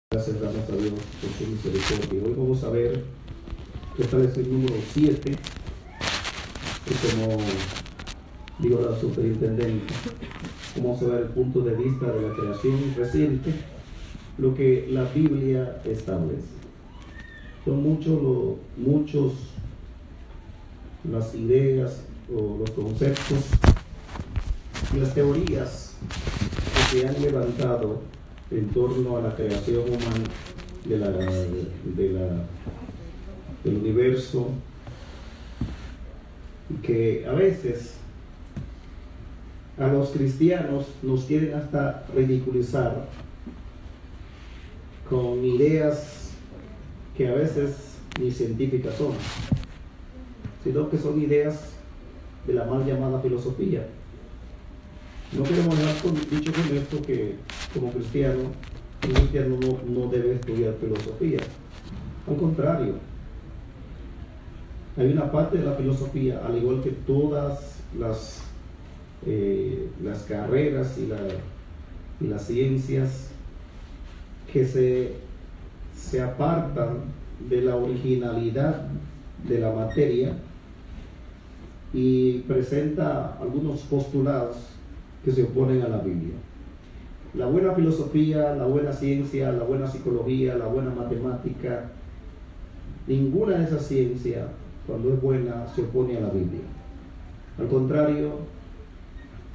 Gracias damos a Dios por su misericordia. Hoy vamos a ver esta lección número 7, y como digo la superintendente, vamos a ver el punto de vista de la creación reciente, lo que la Biblia establece. Son muchos las ideas o los conceptos y las teorías que se han levantado en torno a la creación humana del universo, y que a veces a los cristianos nos quieren hasta ridiculizar con ideas que a veces ni científicas son, sino que son ideas de la mal llamada filosofía. No queremos dejar dicho con esto que como cristiano, un cristiano no debe estudiar filosofía. Al contrario, hay una parte de la filosofía, al igual que todas las carreras y las ciencias, que se apartan de la originalidad de la materia y presenta algunos postulados que se oponen a la Biblia. La buena filosofía, la buena ciencia, la buena psicología, la buena matemática, ninguna de esas ciencias, cuando es buena, se opone a la Biblia. Al contrario,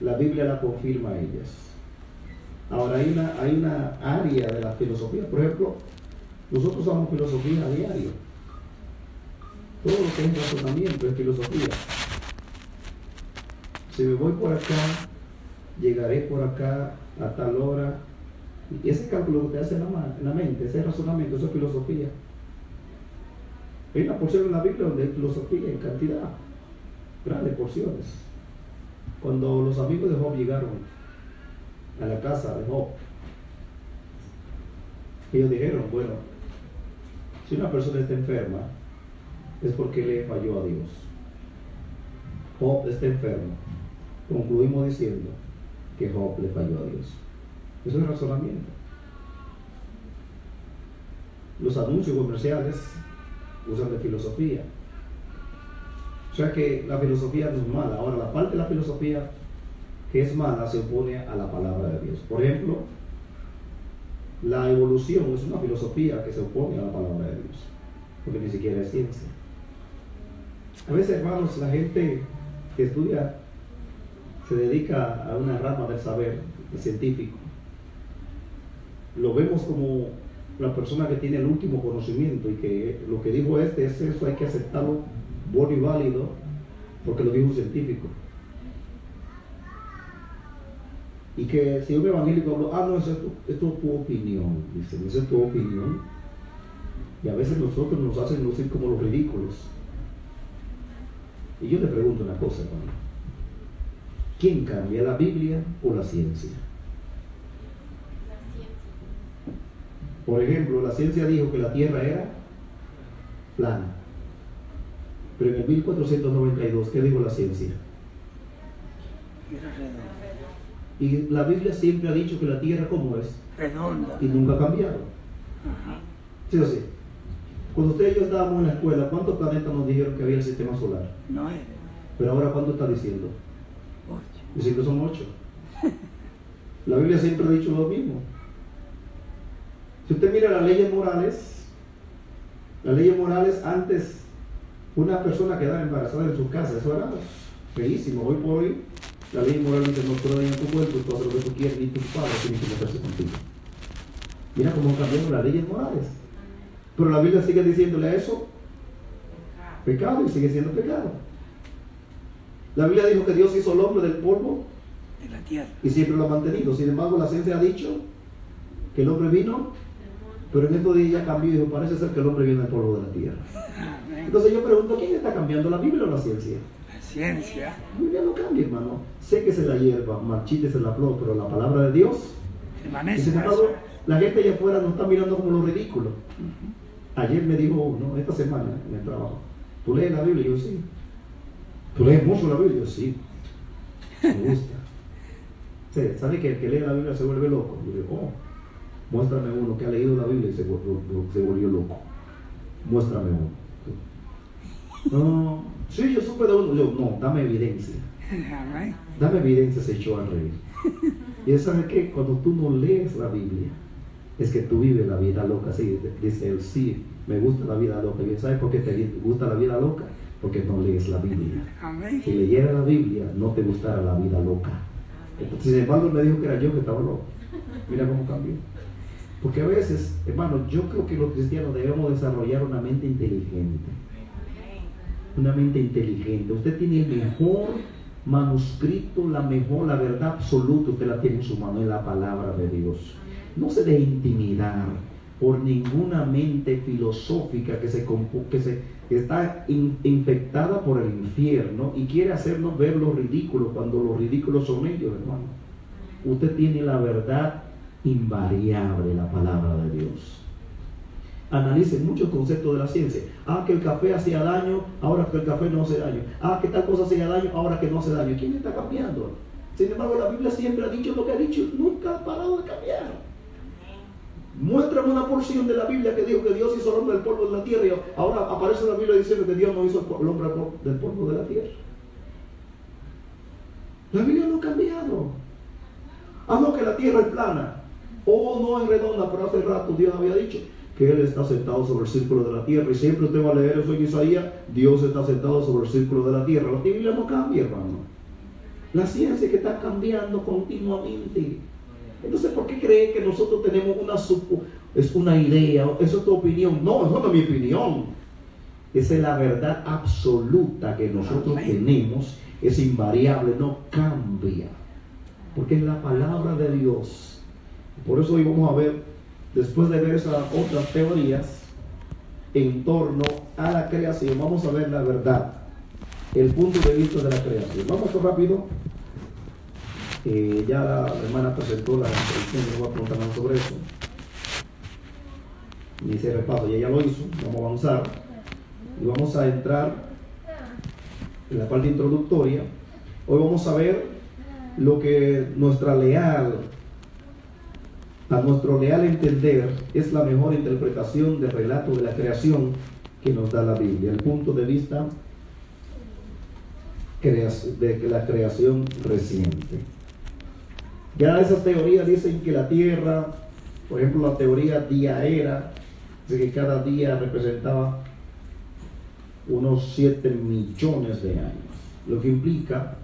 la Biblia la confirma a ellas. Ahora, hay una área de la filosofía. Por ejemplo, nosotros usamos filosofía a diario. Todo lo que es razonamiento es filosofía. Si me voy por acá, llegaré por acá a tal hora, y ese cálculo que te hace en la mente, ese razonamiento, eso es filosofía. Hay una porción en la Biblia donde hay filosofía en cantidad, grandes porciones. Cuando los amigos de Job llegaron a la casa de Job, ellos dijeron, bueno, si una persona está enferma es porque le falló a Dios. Job está enfermo. Concluimos diciendo que Job le falló a Dios. Eso es razonamiento. Los anuncios comerciales usan de filosofía. O sea que la filosofía no es mala. Ahora, la parte de la filosofía que es mala se opone a la palabra de Dios. Por ejemplo, la evolución es una filosofía que se opone a la palabra de Dios, porque ni siquiera es ciencia. A veces, hermanos, la gente que estudia se dedica a una rama del saber, el científico. Lo vemos como la persona que tiene el último conocimiento, y que lo que dijo es eso, hay que aceptarlo bueno y válido porque lo dijo un científico. Y que si un evangélico habla, no, esto es tu opinión, dicen, esa es tu opinión. Y a veces nosotros nos hacen lucir como los ridículos. Y yo le pregunto una cosa, hermano: ¿quién cambia, la Biblia o la ciencia? La ciencia. Por ejemplo, la ciencia dijo que la Tierra era plana. Pero en el 1492, ¿qué dijo la ciencia? Era redonda. Y la Biblia siempre ha dicho que la Tierra, ¿cómo es? Redonda. Y nunca ha cambiado. Ajá. ¿Sí o sí? Cuando usted y yo estábamos en la escuela, ¿cuántos planetas nos dijeron que había el sistema solar? 9, Pero ahora, ¿cuánto está diciendo? 8. Diciendo son 8. La Biblia siempre ha dicho lo mismo. Si usted mira las leyes morales, antes una persona quedaba embarazada en su casa, eso era feísimo. Hoy por hoy, la ley moral dice: no puedo ir en tu cuerpo, tú haces lo que tú quieres, ni tus padres tienen que meterse contigo. Mira cómo cambiaron las leyes morales. Pero la Biblia sigue diciéndole a eso pecado, y sigue siendo pecado. La Biblia dijo que Dios hizo al hombre del polvo De la tierra. y siempre lo ha mantenido. Sin embargo, la ciencia ha dicho que el hombre vino, pero en estos días ya cambió y dijo: parece ser que el hombre viene del polvo de la tierra. Amén. Entonces yo pregunto: ¿quién está cambiando, la Biblia o la ciencia? La ciencia. La Biblia no cambia, hermano. Séquese la hierba, marchítese la flor, pero la palabra de Dios. Y Permanece. sin embargo, la gente allá afuera nos está mirando como lo ridículo. Ayer me dijo uno, esta semana en el trabajo: ¿tú lees la Biblia? Y yo: sí. ¿Tú lees mucho la Biblia? Yo: sí. Me gusta. Sí, ¿sabe que el que lee la Biblia se vuelve loco? Yo digo: oh, muéstrame uno que ha leído la Biblia se volvió loco. Muéstrame uno. No, sí, yo supe de uno. Yo, no, dame evidencia. Amén. Dame evidencia, se echó a reír. Y ¿sabe qué? Cuando tú no lees la Biblia, es que tú vives la vida loca. Sí, dice él, sí, me gusta la vida loca. Y ¿sabes por qué te gusta la vida loca? Porque no lees la Biblia. Amén. Si leyera la Biblia, no te gustara la vida loca. Sin embargo, me dijo que era yo que estaba loco. Mira cómo cambió. Porque a veces, hermano, yo creo que los cristianos debemos desarrollar una mente inteligente. Una mente inteligente. Usted tiene el mejor manuscrito, la verdad absoluta, usted la tiene en su mano, en la palabra de Dios. No se deje intimidar por ninguna mente filosófica que está infectada por el infierno y quiere hacernos ver lo ridículo cuando los ridículos son ellos, hermano. Usted tiene la verdad invariable, la palabra de Dios. Analicen muchos conceptos de la ciencia. Que el café hacía daño, ahora que el café no hace daño. Que tal cosa hacía daño, ahora que no hace daño. ¿Quién está cambiando? Sin embargo, la Biblia siempre ha dicho lo que ha dicho, nunca ha parado de cambiar. Muéstrame una porción de la Biblia que dijo que Dios hizo al hombre del polvo de la tierra, y ahora aparece en la Biblia diciendo que Dios no hizo al hombre del polvo de la tierra. La Biblia no ha cambiado. No, que la tierra es plana. No es redonda, pero hace rato Dios había dicho que Él está sentado sobre el círculo de la tierra. Y siempre usted va a leer eso en Isaías, Dios está sentado sobre el círculo de la tierra. La Biblia no cambia, hermano. La ciencia que está cambiando continuamente. Entonces, ¿por qué cree que nosotros tenemos una idea? ¿Eso es tu opinión? No, eso no es mi opinión. Esa es la verdad absoluta que nosotros tenemos. Es invariable, no cambia. Porque es la palabra de Dios. Por eso hoy vamos a ver, después de ver esas otras teorías en torno a la creación, vamos a ver la verdad, el punto de vista de la creación. Vamos rápido. Ya la hermana presentó la introducción, no voy a preguntar nada sobre eso. Ni ese repaso, ya lo hizo. Vamos a avanzar y vamos a entrar en la parte introductoria. Hoy vamos a ver lo que a nuestro leal entender es la mejor interpretación del relato de la creación que nos da la Biblia, el punto de vista de la creación reciente. Ya esas teorías dicen que la Tierra, por ejemplo la teoría diaera, de que cada día representaba unos 7 millones de años, lo que implica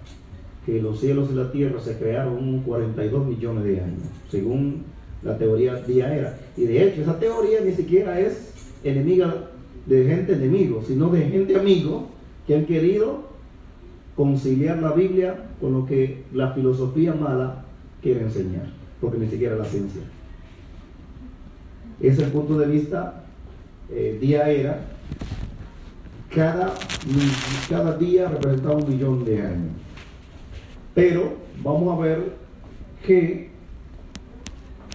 que los cielos y la tierra se crearon unos 42 millones de años, según la teoría diaera. Y de hecho esa teoría ni siquiera es enemiga de gente enemigo, sino de gente amigo que han querido conciliar la Biblia con lo que la filosofía mala quiere enseñar, porque ni siquiera la ciencia. Ese es el punto de vista diaera. Cada día representaba 1 millón de años. Pero vamos a ver que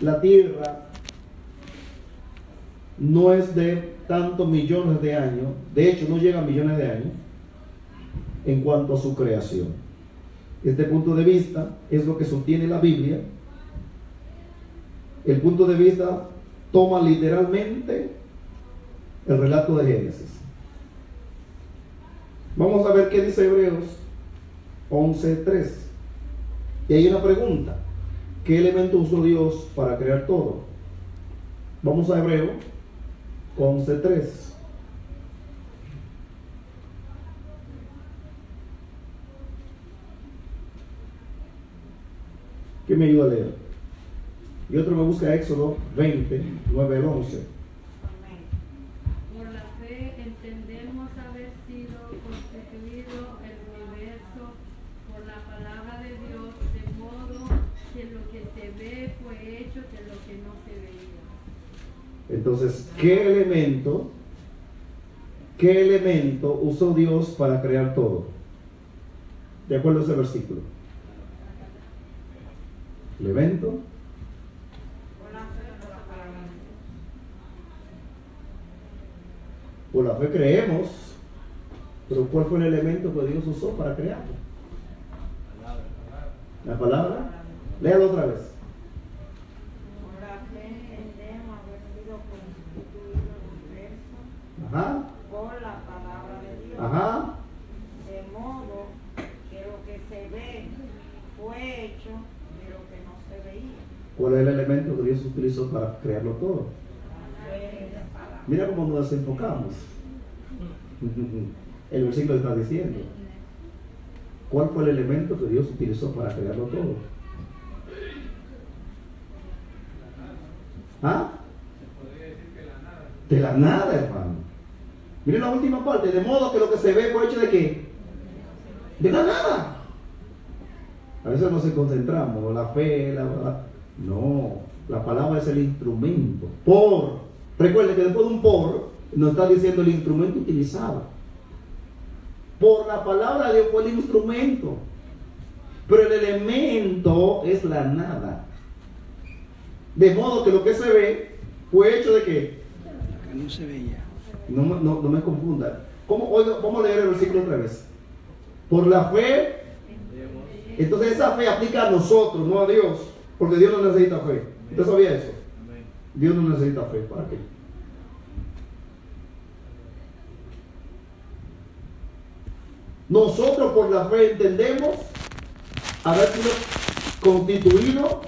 la Tierra no es de tantos millones de años, de hecho no llega a millones de años en cuanto a su creación. Este punto de vista es lo que sostiene la Biblia. El punto de vista toma literalmente el relato de Génesis. Vamos a ver qué dice Hebreos 11:3. Y hay una pregunta: ¿qué elemento usó Dios para crear todo? Vamos a Hebreos 11:3. ¿Quién me ayuda a leer? Y otro me busca Éxodo 20, 9 al 11. Por la fe entendemos haber sido constituido el universo por la palabra de Dios, de modo que lo que se ve fue hecho de lo que no se veía. Entonces, ¿qué elemento usó Dios para crear todo? De acuerdo a ese versículo. El evento. Por la fe creemos, pero ¿cuál fue el elemento que Dios usó para crearlo? La palabra. Léalo otra vez. Por la fe entendemos haber sido ¿Cuál es el elemento que Dios utilizó para crearlo todo? Mira cómo nos desenfocamos. El versículo está diciendo, ¿cuál fue el elemento que Dios utilizó para crearlo todo? ¿Ah? De la nada, hermano. Miren la última parte, de modo que lo que se ve fue hecho de ¿qué? De la nada. A veces nos concentramos, la fe, no, la palabra es el instrumento. Recuerden que después de un por, nos está diciendo el instrumento utilizado. Por la palabra de Dios fue el instrumento. Pero el elemento es la nada. De modo que lo que se ve fue hecho de ¿qué? Lo que no se veía. No me confundan. Oiga, vamos a leer el versículo otra vez. Por la fe. Entonces esa fe aplica a nosotros, no a Dios. Porque Dios no necesita fe. ¿Usted sabía eso? Dios no necesita fe. ¿Para qué? Nosotros por la fe entendemos haber sido constituido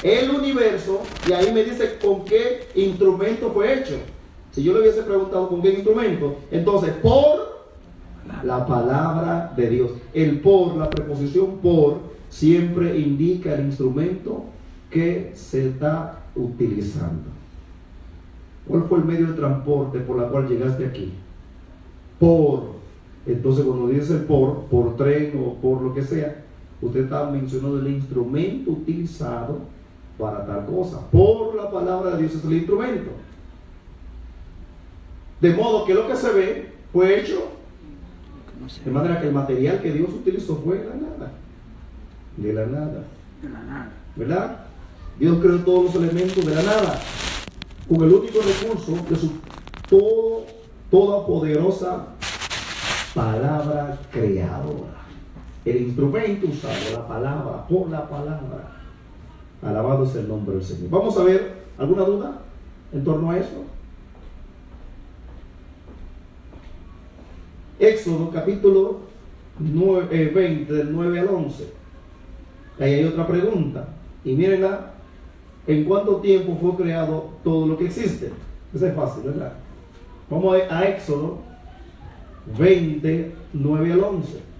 el universo. Y ahí me dice con qué instrumento fue hecho. Si yo le hubiese preguntado con qué instrumento, entonces por la palabra de Dios. El por, la preposición por, siempre indica el instrumento que se está utilizando. ¿Cuál fue el medio de transporte por la cual llegaste aquí? Por. Entonces cuando dice por tren o por lo que sea, usted está mencionando el instrumento utilizado para tal cosa. Por la palabra de Dios es el instrumento. De modo que lo que se ve fue hecho de manera que el material que Dios utilizó fue de la nada. De la nada. De la nada. ¿Verdad? Dios creó todos los elementos de la nada, con el único recurso de su toda poderosa palabra creadora. El instrumento usado, la palabra, por la palabra. Alabado es el nombre del Señor. Vamos a ver, ¿alguna duda en torno a eso? Éxodo capítulo 20 del 9 al 11. Ahí hay otra pregunta. Y mírenla, ¿en cuánto tiempo fue creado todo lo que existe? Eso es fácil, ¿verdad? Vamos a Éxodo 20, 9 al 11.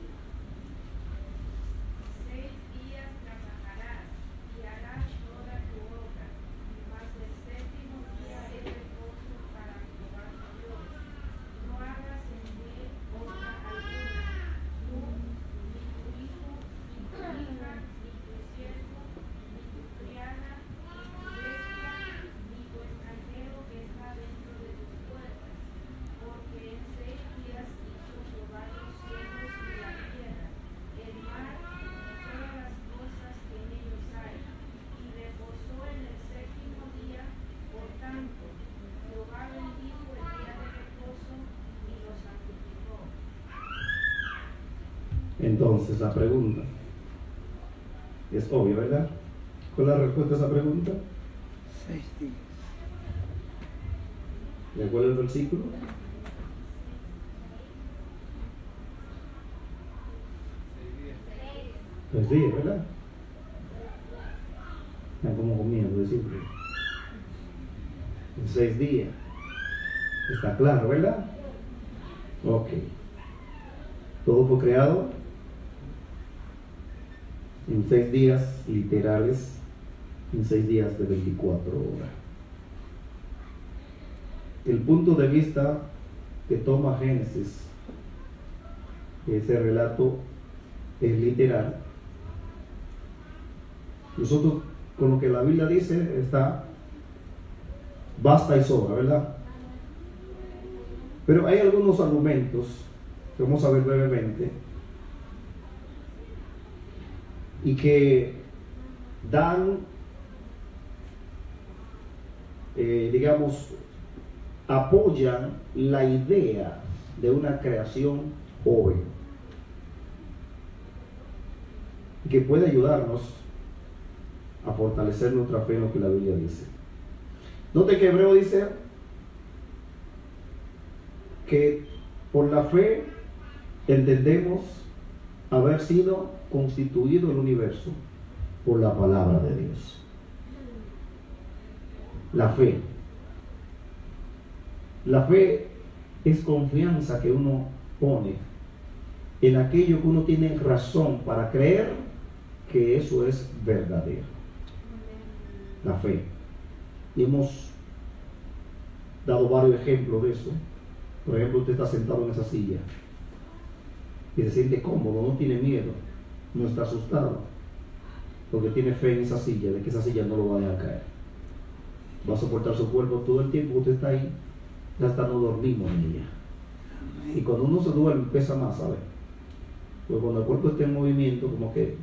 Entonces la pregunta es obvia, ¿verdad? ¿Cuál es la respuesta a esa pregunta? 6 días. ¿De acuerdo el versículo? Pues sí, ¿verdad? Están como comiendo de siempre. En 6 días. Está claro, ¿verdad? Ok. Todo fue creado en 6 días literales, en 6 días de 24 horas. El punto de vista que toma Génesis, ese relato es literal. Nosotros con lo que la Biblia dice está basta y sobra, ¿verdad? Pero hay algunos argumentos que vamos a ver brevemente y que dan, digamos, apoyan la idea de una creación joven que puede ayudarnos a fortalecer nuestra fe en lo que la Biblia dice. Note que Hebreo dice que por la fe entendemos haber sido constituido el universo por la palabra de Dios. La fe. La fe es confianza que uno pone en aquello que uno tiene razón para creer que eso es verdadero. La fe. Y hemos dado varios ejemplos de eso. Por ejemplo, usted está sentado en esa silla y se siente cómodo, no tiene miedo, no está asustado, porque tiene fe en esa silla, de que esa silla no lo va a dejar caer. Va a soportar su cuerpo todo el tiempo que usted está ahí, ya hasta no dormimos en ella. Y cuando uno se duerme pesa más, ¿sabe? Pues cuando el cuerpo está en movimiento, como que,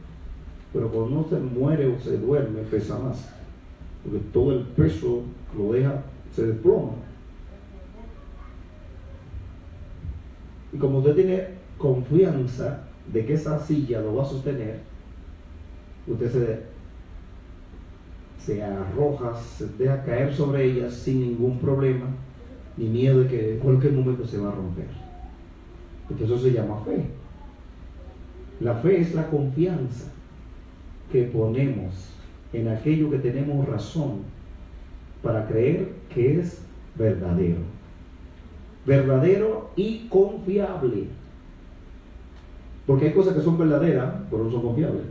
pero cuando uno se muere o se duerme, pesa más, porque todo el peso lo deja, se desploma. Y como usted tiene confianza de que esa silla lo va a sostener, usted se arroja, se deja caer sobre ella sin ningún problema, ni miedo de que en cualquier momento se va a romper. Porque eso se llama fe. La fe es la confianza que ponemos en aquello que tenemos razón para creer que es verdadero. Verdadero y confiable. Porque hay cosas que son verdaderas, pero no son confiables.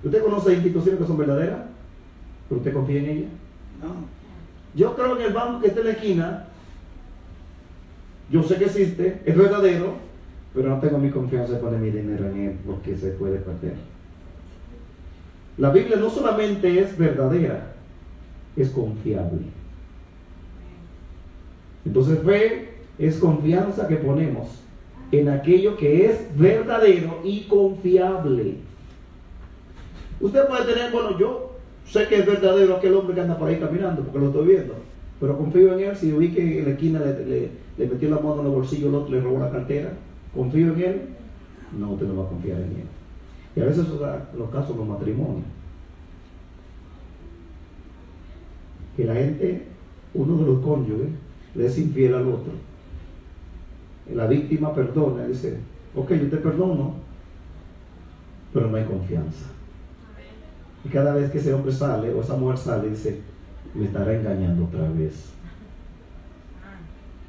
¿Usted conoce instituciones que son verdaderas, pero usted confía en ellas? No. Yo creo que el banco que está en la esquina, yo sé que existe, es verdadero, pero no tengo mi confianza de poner mi dinero en él porque se puede perder. La Biblia no solamente es verdadera, es confiable. Entonces fe es confianza que ponemos en aquello que es verdadero y confiable. Usted puede tener, bueno, yo sé que es verdadero aquel hombre que anda por ahí caminando, porque lo estoy viendo, pero confío en él. Si vi que en la esquina le metió la mano en el bolsillo, el otro le robó la cartera, ¿confío en él? No, usted no va a confiar en él. Y a veces son los casos de los matrimonios, que la gente, uno de los cónyuges, le es infiel al otro. La víctima perdona, dice, ok, yo te perdono, pero no hay confianza. Y cada vez que ese hombre sale o esa mujer sale, dice, me estará engañando otra vez.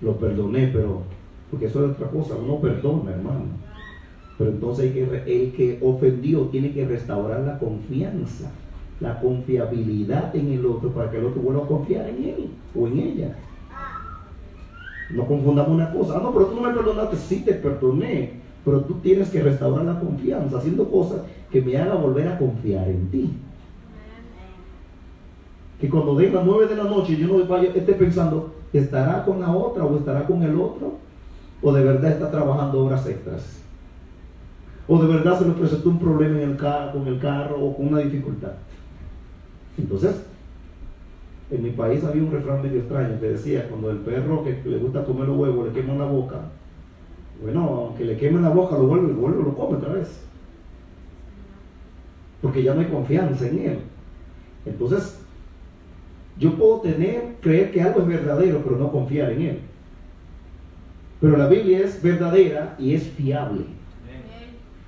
Lo perdoné, pero, porque eso es otra cosa, uno perdona, hermano. Pero entonces el que ofendió tiene que restaurar la confianza, la confiabilidad en el otro, para que el otro vuelva a confiar en él o en ella. No confundamos una cosa. No, pero tú no me perdonaste. Sí, te perdoné, pero tú tienes que restaurar la confianza haciendo cosas que me hagan volver a confiar en ti. Que cuando den las 9 de la noche yo no vaya, esté pensando, ¿estará con la otra o estará con el otro? ¿O de verdad está trabajando horas extras? ¿O de verdad se le presentó un problema con el carro o con una dificultad? Entonces, en mi país había un refrán medio extraño que decía, cuando el perro que le gusta comer los huevos le queman la boca, bueno, aunque le quemen la boca, lo come otra vez, porque ya no hay confianza en él. Entonces, yo puedo creer que algo es verdadero, pero no confiar en él. Pero la Biblia es verdadera y es fiable.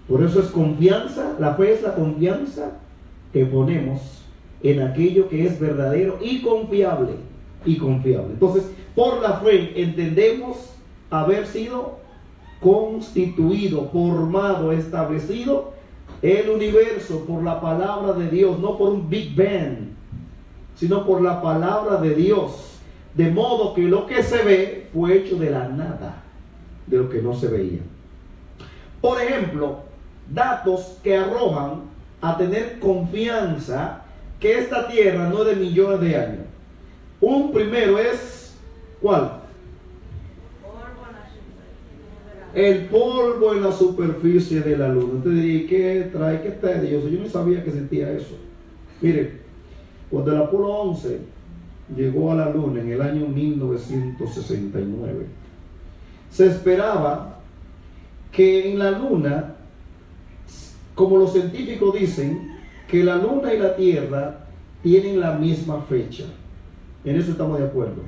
Por eso es confianza. La fe es la confianza que ponemos en aquello que es verdadero y confiable. Entonces, por la fe entendemos haber sido constituido, formado, establecido el universo por la palabra de Dios, no por un Big Bang, sino por la palabra de Dios, de modo que lo que se ve fue hecho de la nada, de lo que no se veía. Por ejemplo, datos que arrojan a tener confianza que esta tierra no es de millones de años. Un primero es, ¿cuál? El polvo en la superficie de la luna. Usted diría, ¿qué trae? ¿Qué tedioso? Yo no sabía que sentía eso. Mire, cuando el Apolo 11 llegó a la luna en el año 1969, se esperaba que en la luna, como los científicos dicen, que la luna y la tierra tienen la misma fecha. En eso estamos de acuerdo.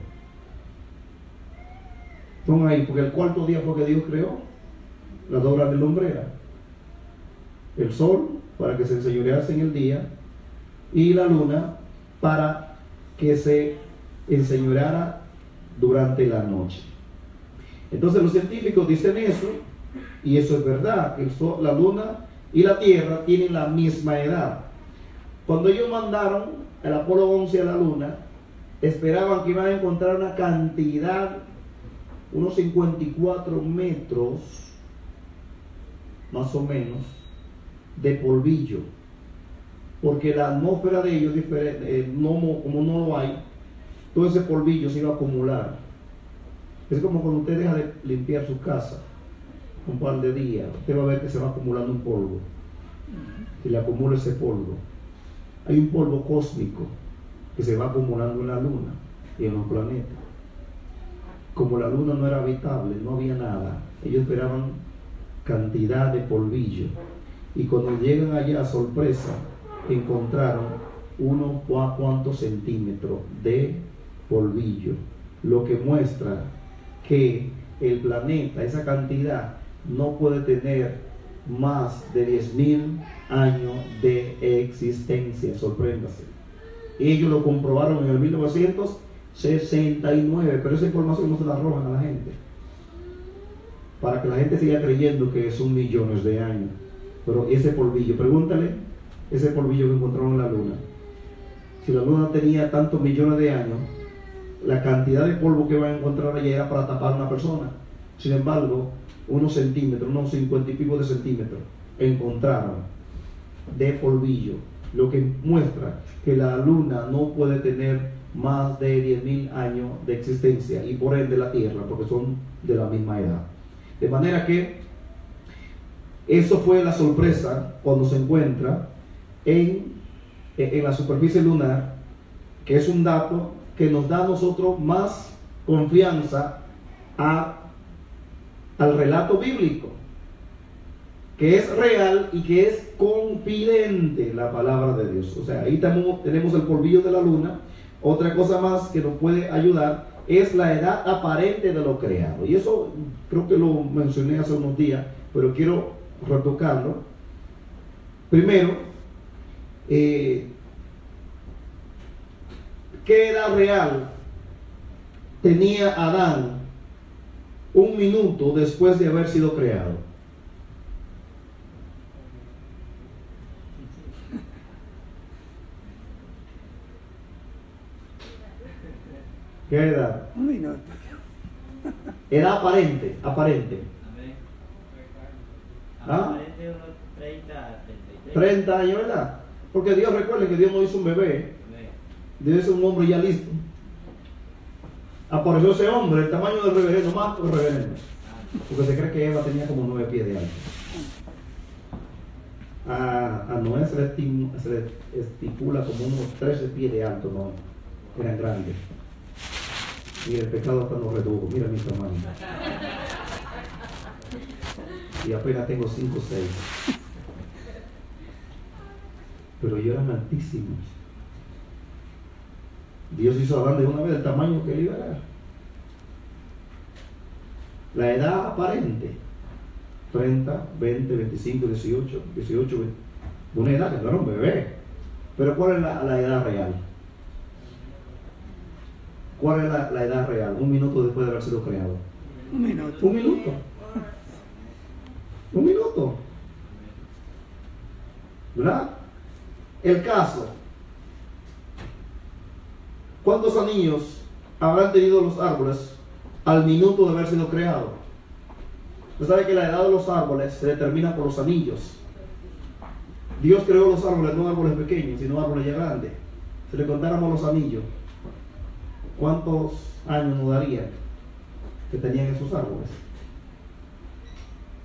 Pongan ahí, porque el cuarto día fue que Dios creó las dos grandes lumbreras. El sol, para que se enseñorease en el día, y la luna, para que se enseñoreara durante la noche. Entonces los científicos dicen eso, y eso es verdad, que la luna y la Tierra tienen la misma edad. Cuando ellos mandaron el Apolo 11 a la luna, esperaban que iban a encontrar una cantidad, unos 54 metros, más o menos, de polvillo, porque la atmósfera de ellos, como no lo hay, todo ese polvillo se iba a acumular. Es como cuando usted deja de limpiar su casa un par de días, usted va a ver que se va acumulando un polvo. Se le acumula ese polvo. Hay un polvo cósmico que se va acumulando en la luna y en los planetas. Como la luna no era habitable, no había nada, ellos esperaban cantidad de polvillo, y cuando llegan allá, sorpresa, encontraron unos cuantos centímetros de polvillo, lo que muestra que el planeta, esa cantidad, no puede tener más de 10.000 años de existencia. Sorpréndase. Ellos lo comprobaron en el 1969, pero esa información no se la arrojan a la gente, para que la gente siga creyendo que son millones de años. Pero ese polvillo, pregúntale, ese polvillo que encontraron en la luna, si la luna tenía tantos millones de años, la cantidad de polvo que van a encontrar allá era para tapar a una persona. Sin embargo, unos centímetros, unos 50 y pico de centímetros encontraron de polvillo, lo que muestra que la luna no puede tener más de 10.000 años de existencia, y por ende la Tierra, porque son de la misma edad. De manera que eso fue la sorpresa cuando se encuentra en la superficie lunar, que es un dato que nos da a nosotros más confianza al relato bíblico, que es real y que es confidente la palabra de Dios. O sea, ahí tenemos el polvillo de la luna. Otra cosa más que nos puede ayudar es la edad aparente de lo creado, y eso creo que lo mencioné hace unos días, pero quiero retocarlo. Primero, ¿qué edad real tenía Adán un minuto después de haber sido creado? ¿Qué edad? Un minuto. Edad aparente. ¿Ah? 30 años, ¿verdad? Porque Dios, recuerden que Dios no hizo un bebé, Dios hizo un hombre ya listo. Apareció ese hombre, el tamaño del reverendo, más que el reverendo, porque se cree que Eva tenía como 9 pies de alto. A Noé se le estipula como unos 13 pies de alto, no, eran grandes. Y el pecado hasta nos redujo, mira mi tamaño. Y apenas tengo 5 o 6. Pero ellos eran altísimos. Dios hizo a Adán de una vez el tamaño que él iba a dar. La edad aparente, 30, 20, 25, 18, 20. Una edad que no era un bebé. Pero ¿cuál es la edad real? ¿Cuál es la edad real? Un minuto después de haber sido creado. Un minuto. Un minuto. Un minuto. ¿Verdad? El caso. ¿Cuántos anillos habrán tenido los árboles al minuto de haber sido creados? Usted sabe que la edad de los árboles se determina por los anillos. Dios creó los árboles, no árboles pequeños, sino árboles ya grandes. Si le contáramos los anillos, ¿cuántos años nos daría que tenían esos árboles?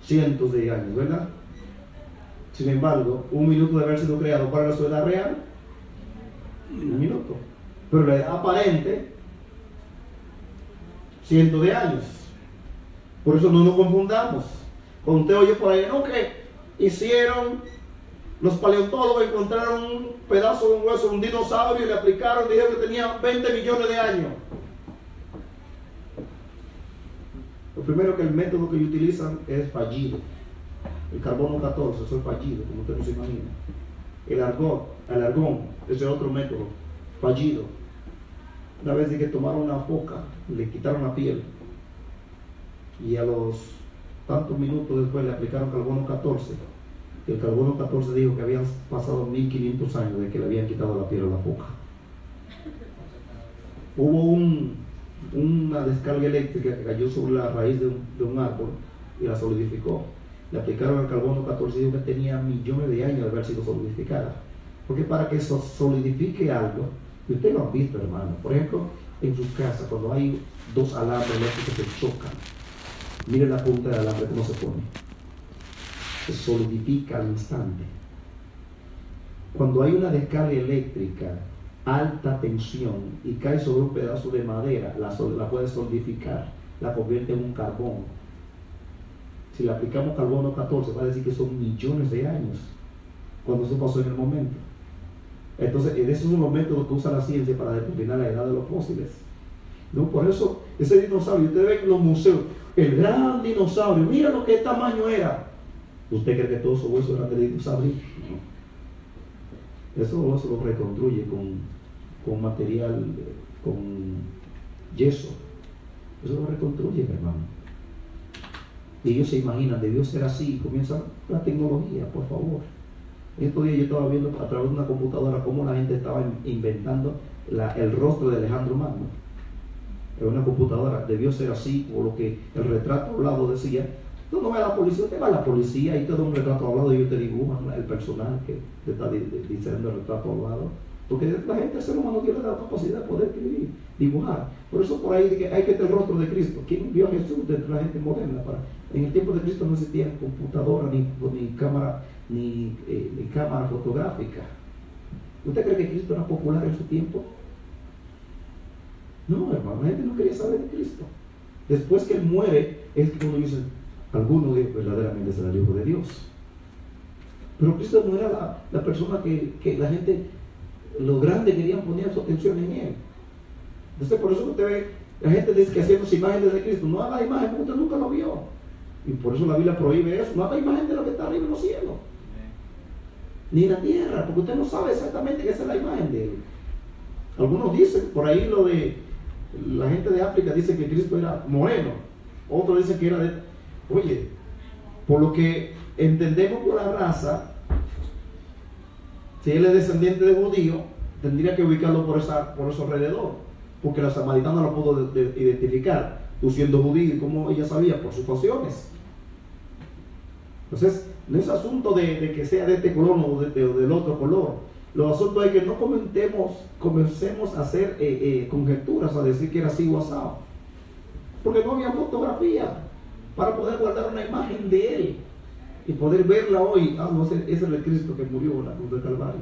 Cientos de años, ¿verdad? Sin embargo, un minuto de haber sido creado, ¿cuál era su edad real? Un minuto. Pero la edad aparente, cientos de años. Por eso no nos confundamos. Cuando usted oye por ahí, no, que hicieron, los paleontólogos encontraron un pedazo de un hueso de un dinosaurio y le aplicaron, dijeron que tenía 20 millones de años. Lo primero, que el método que ellos utilizan es fallido. El carbono 14, eso es fallido, como usted no se imagina. El argón, ese es otro método, fallido. Una vez de que tomaron una foca, le quitaron la piel y a los tantos minutos después le aplicaron carbono 14. Y el carbono 14 dijo que habían pasado 1500 años de que le habían quitado la piel a la foca. Hubo una descarga eléctrica que cayó sobre la raíz de un árbol y la solidificó. Le aplicaron el carbono 14 y dijo que tenía millones de años de haber sido solidificada. Porque para que eso solidifique algo, y ustedes lo han visto, hermano, por ejemplo, en su casa, cuando hay dos alambres eléctricos que se chocan, miren la punta del alambre cómo se pone. Se solidifica al instante. Cuando hay una descarga eléctrica, alta tensión, y cae sobre un pedazo de madera, la puede solidificar, la convierte en un carbón. Si le aplicamos carbono 14, va a decir que son millones de años, cuando eso pasó en el momento. Entonces, ese es un método que usa la ciencia para determinar la edad de los fósiles. ¿No? Por eso, ese dinosaurio, ustedes ven en los museos, el gran dinosaurio, mira lo que tamaño era. ¿Usted cree que todos esos huesos eran de dinosaurio? No. Eso lo reconstruye con material, con yeso. Eso lo reconstruye, hermano. Y ellos se imaginan, debió ser así, y comienza la tecnología, por favor. Estos días yo estaba viendo a través de una computadora cómo la gente estaba inventando el rostro de Alejandro Magno. En una computadora, debió ser así, o lo que el retrato hablado decía. Tú no vas a la policía, usted va a la policía y te da un retrato hablado y ellos te dibujan el personaje que te está diciendo el retrato hablado. Porque la gente, el ser humano, tiene la capacidad de poder escribir, dibujar. Por eso por ahí hay que tener el rostro de Cristo. ¿Quién vio a Jesús de la gente moderna? En el tiempo de Cristo no existía computadora, ni cámara, ni cámara fotográfica. ¿Usted cree que Cristo era popular en su tiempo? No, hermano, la gente no quería saber de Cristo. Después que Él muere, es cuando dicen, alguno verdaderamente será el Hijo de Dios. Pero Cristo no era la persona que la gente, los grandes querían poner su atención en Él. Entonces, por eso usted ve, la gente dice que hacemos imágenes de Cristo. No haga imagen porque usted nunca lo vio. Y por eso la Biblia prohíbe eso. No haga imagen de lo que está arriba en los cielos, ni en la tierra, porque usted no sabe exactamente qué es la imagen de Él. Algunos dicen, por ahí lo de la gente de África dice que Cristo era moreno. Otros dicen que era de... Oye, por lo que entendemos por la raza, si él es descendiente de judío, tendría que ubicarlo por eso alrededor, porque la samaritana lo pudo identificar, tú siendo judío, y como ella sabía, por sus facciones. Entonces, no es asunto de que sea de este color o del otro color. Lo asunto es que no comencemos a hacer conjeturas, a decir que era así o asado, porque no había fotografía para poder guardar una imagen de Él y poder verla hoy. No, ese es el Cristo que murió en la cruz del Calvario.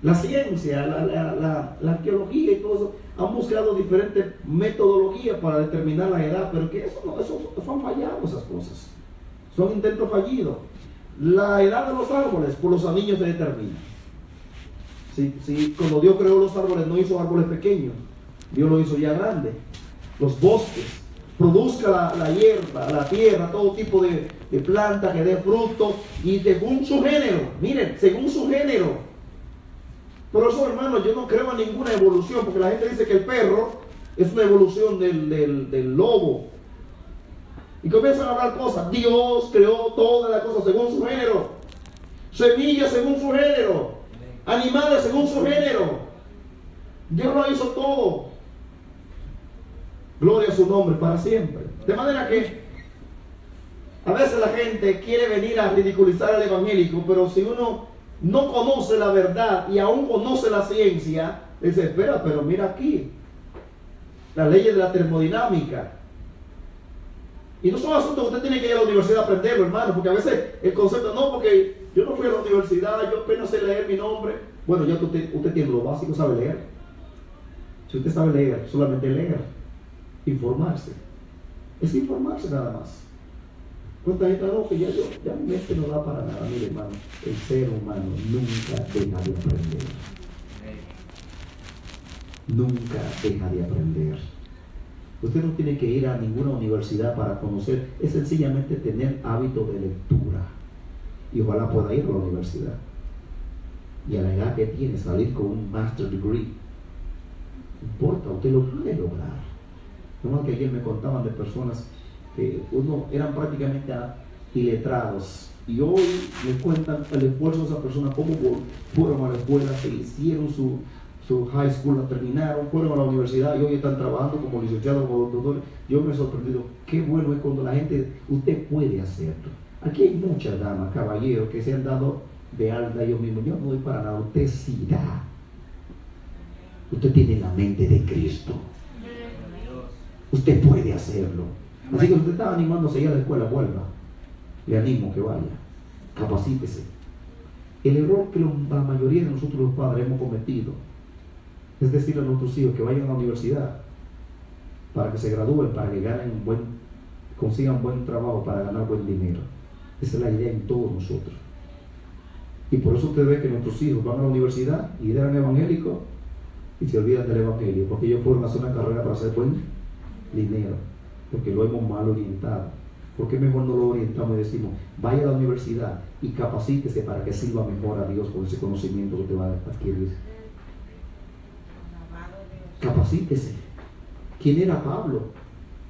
La ciencia, la arqueología y todo eso han buscado diferentes metodologías para determinar la edad, pero que eso han fallado, esas cosas. Son intentos fallidos. La edad de los árboles por los anillos se determina. Si cuando Dios creó los árboles no hizo árboles pequeños, Dios lo hizo ya grandes. Los bosques, produzca la hierba, la tierra, todo tipo de planta que dé fruto, y según su género, miren, según su género. Por eso, hermanos, yo no creo en ninguna evolución, porque la gente dice que el perro es una evolución del lobo. Y comienzan a hablar cosas. Dios creó todas las cosas según su género. Semillas según su género. Animales según su género. Dios lo hizo todo. Gloria a su nombre para siempre. De manera que a veces la gente quiere venir a ridiculizar al evangélico, pero si uno no conoce la verdad y aún conoce la ciencia, dice, espera, pero mira aquí, las leyes de la termodinámica. Y no son asuntos que usted tiene que ir a la universidad a aprenderlo, hermano, porque a veces el concepto, no, porque yo no fui a la universidad, yo apenas sé leer mi nombre. Bueno, ya usted tiene lo básico, sabe leer. Si usted sabe leer, solamente leer, informarse. Es informarse nada más. ¿Cuánta gente no? Que ya mi mente no da para nada. Mire, hermano, el ser humano nunca deja de aprender. Nunca deja de aprender. Usted no tiene que ir a ninguna universidad para conocer, es sencillamente tener hábito de lectura. Y ojalá pueda ir a la universidad. Y a la edad que tiene, salir con un master degree. No importa, usted lo puede lograr. No, que ayer me contaban de personas que eran prácticamente iletrados, y hoy me cuentan el esfuerzo de esa persona, cómo fueron a la escuela, se hicieron su high school, la terminaron, fueron a la universidad y hoy están trabajando como licenciados, como doctores. Yo me he sorprendido. Qué bueno es cuando la gente, usted puede hacerlo. Aquí hay muchas damas, caballeros, que se han dado de alta ellos mismos. Yo no doy para nada, usted sí da. Usted tiene la mente de Cristo. Usted puede hacerlo. Así que usted está animándose ya a la escuela, vuelva. Le animo que vaya. Capacítese. El error que la mayoría de nosotros los padres hemos cometido es decir a nuestros hijos que vayan a la universidad para que se gradúen, para que consigan buen trabajo, para ganar buen dinero. Esa es la idea en todos nosotros. Y por eso usted ve que nuestros hijos van a la universidad y eran evangélicos y se olvidan del evangelio, porque ellos fueron a hacer una carrera para hacer buen dinero, porque lo hemos mal orientado. ¿Por qué mejor no lo orientamos y decimos, vaya a la universidad y capacítese para que sirva mejor a Dios con ese conocimiento que te va a adquirir? Capacítese. ¿Quién era Pablo?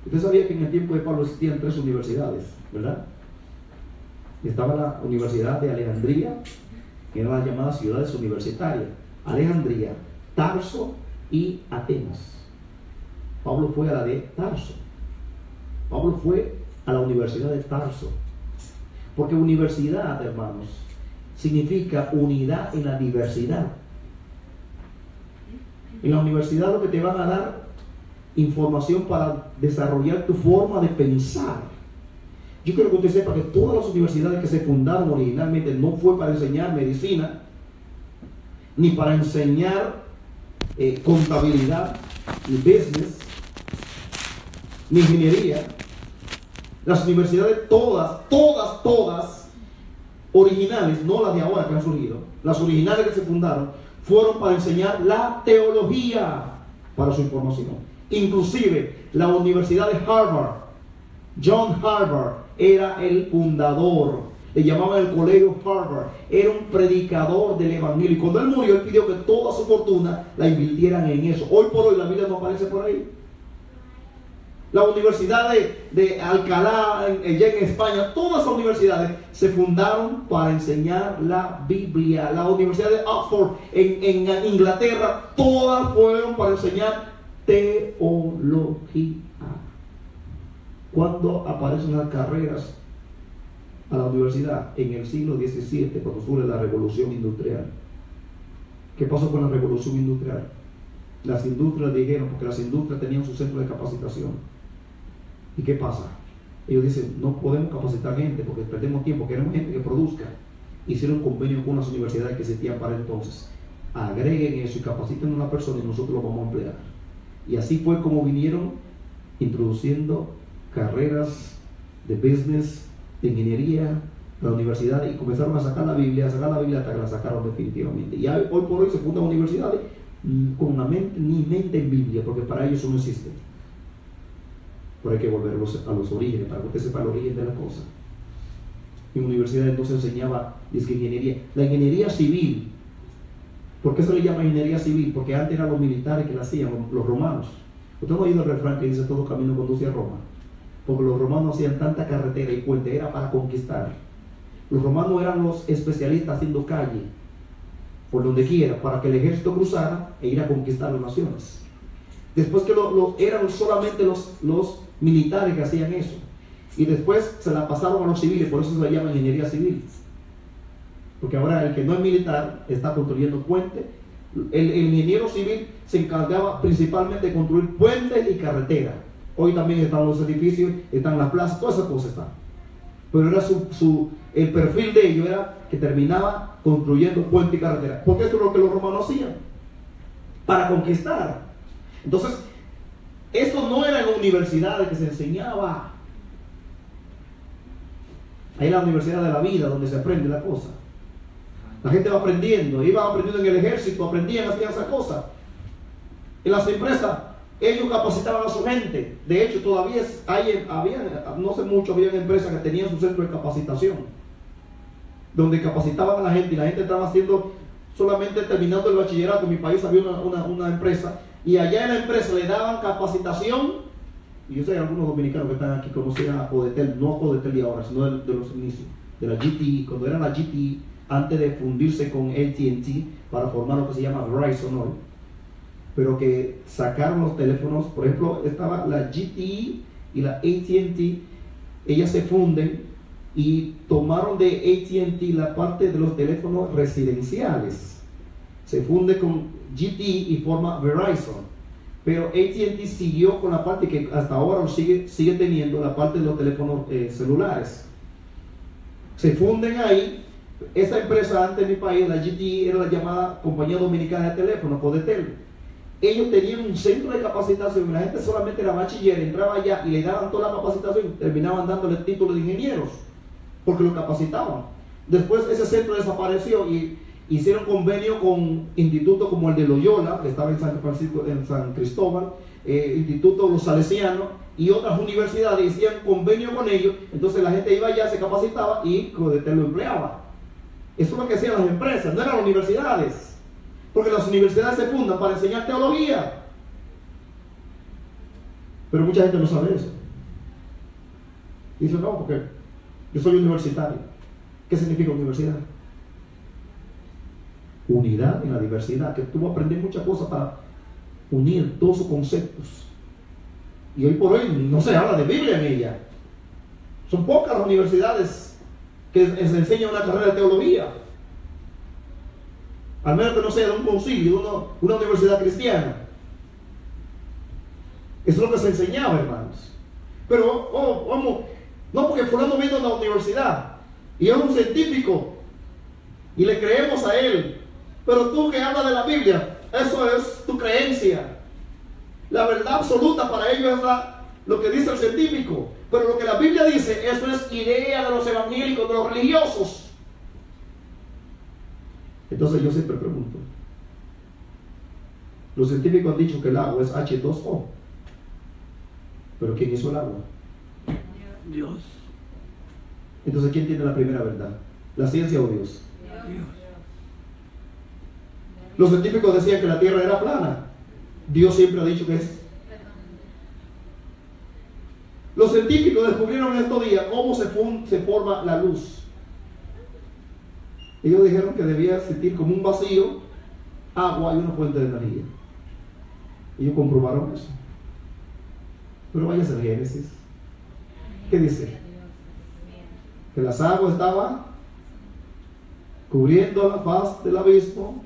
Usted sabía que en el tiempo de Pablo existían 3 universidades, ¿verdad? Estaba la Universidad de Alejandría, que era la llamada ciudades universitarias. Alejandría, Tarso y Atenas. Pablo fue a la de Tarso. Pablo fue a la Universidad de Tarso. Porque universidad, hermanos, significa unidad en la diversidad. En la universidad lo que te van a dar información para desarrollar tu forma de pensar. Yo quiero que usted sepa que todas las universidades que se fundaron originalmente no fue para enseñar medicina, ni para enseñar contabilidad, ni business, ni ingeniería. Las universidades todas originales, no las de ahora que han surgido, las originales que se fundaron, fueron para enseñar la teología para su información. Inclusive la Universidad de Harvard, John Harvard era el fundador, le llamaban el colegio Harvard, era un predicador del evangelio, y cuando él murió él pidió que toda su fortuna la invirtieran en eso. Hoy por hoy la Biblia no aparece por ahí. La Universidad de Alcalá, allá en España, todas las universidades se fundaron para enseñar la Biblia. La Universidad de Oxford en Inglaterra, todas fueron para enseñar teología. ¿Cuándo aparecen las carreras a la universidad? En el siglo XVII, cuando surge la Revolución Industrial. ¿Qué pasó con la Revolución Industrial? Las industrias dijeron, porque las industrias tenían su centro de capacitación. ¿Y qué pasa? Ellos dicen, no podemos capacitar gente porque perdemos tiempo, queremos gente que produzca. Hicieron un convenio con unas universidades que existían para entonces. Agreguen eso y capaciten a una persona y nosotros lo vamos a emplear. Y así fue como vinieron introduciendo carreras de business, de ingeniería, de la universidad, y comenzaron a sacar la Biblia hasta que la sacaron definitivamente. Y hoy por hoy se fundan universidades con una mente en Biblia, porque para ellos eso no existe. Pero hay que volver a los orígenes, para que usted sepa el origen de la cosa. En universidades no se enseñaba ingeniería. La ingeniería civil, ¿por qué se le llama ingeniería civil? Porque antes eran los militares que la hacían, los romanos. Usted no ha oído el refrán que dice todo camino conduce a Roma. Porque los romanos hacían tanta carretera y puente, era para conquistar. Los romanos eran los especialistas haciendo calle por donde quiera, para que el ejército cruzara e ir a conquistar las naciones. Después que eran solamente los militares que hacían eso, y después se la pasaron a los civiles, por eso se le llama ingeniería civil, porque ahora el que no es militar está construyendo puentes. El ingeniero civil se encargaba principalmente de construir puentes y carreteras. Hoy también están los edificios, están las plazas, todas esas cosas están, pero era el perfil de ellos era que terminaba construyendo puentes y carreteras, porque eso es lo que los romanos hacían para conquistar. Entonces, esto no era en universidades que se enseñaba. Ahí es la universidad de la vida, donde se aprende la cosa. La gente va aprendiendo, iban aprendiendo en el ejército, aprendían, hacían esa cosa. En las empresas, ellos capacitaban a su gente. De hecho, todavía no sé mucho, había empresas que tenían su centro de capacitación, donde capacitaban a la gente, y la gente estaba haciendo, solamente terminando el bachillerato. En mi país había una empresa y allá en la empresa le daban capacitación. Y yo sé que algunos dominicanos que están aquí conocían a Codetel, no a Codetel de ahora, sino de los inicios, de la GTE, cuando era la GTE, antes de fundirse con AT&T para formar lo que se llama Verizon hoy. Pero que sacaron los teléfonos, por ejemplo, estaba la GTE y la AT&T, ellas se funden y tomaron de AT&T la parte de los teléfonos residenciales. Se funde con GTE y forma Verizon. Pero AT&T siguió con la parte que hasta ahora sigue teniendo, la parte de los teléfonos celulares. Se funden ahí. Esa empresa antes en mi país, la GTE, era la llamada Compañía Dominicana de Teléfono, Codetel. Ellos tenían un centro de capacitación y la gente solamente era bachiller, entraba allá y le daban toda la capacitación y terminaban dándole título de ingenieros, porque lo capacitaban. Después ese centro desapareció y hicieron convenio con institutos como el de Loyola, que estaba en San Francisco, en San Cristóbal, Instituto Los Salesianos y otras universidades, hicieron convenio con ellos. Entonces la gente iba allá, se capacitaba y Codetel lo empleaba. Eso es lo que hacían las empresas, no eran las universidades, porque las universidades se fundan para enseñar teología. Pero mucha gente no sabe eso. Dice, no, porque yo soy universitario. ¿Qué significa universidad? Unidad en la diversidad, que tú vas a aprender muchas cosas para unir todos sus conceptos. Y hoy por hoy no se habla de Biblia en ella. Son pocas las universidades que se enseñan una carrera de teología, al menos que no sea de un concilio, una universidad cristiana. Eso es lo que se enseñaba, hermanos. Pero vamos, no, porque fulano vino a la universidad y es un científico y le creemos a él. Pero tú que hablas de la Biblia, eso es tu creencia. La verdad absoluta para ellos es lo que dice el científico. Pero lo que la Biblia dice, eso es idea de los evangélicos, de los religiosos. Entonces yo siempre pregunto, los científicos han dicho que el agua es H2O, pero ¿quién hizo el agua? Dios. Entonces ¿quién tiene la primera verdad? ¿La ciencia o Dios? Dios. Los científicos decían que la tierra era plana. Dios siempre ha dicho que es. Los científicos descubrieron en estos días cómo se forma la luz. Ellos dijeron que debía existir como un vacío, agua y una fuente de energía. Ellos comprobaron eso. Pero vaya a ser Génesis. ¿Qué dice? Que las aguas estaban cubriendo la faz del abismo,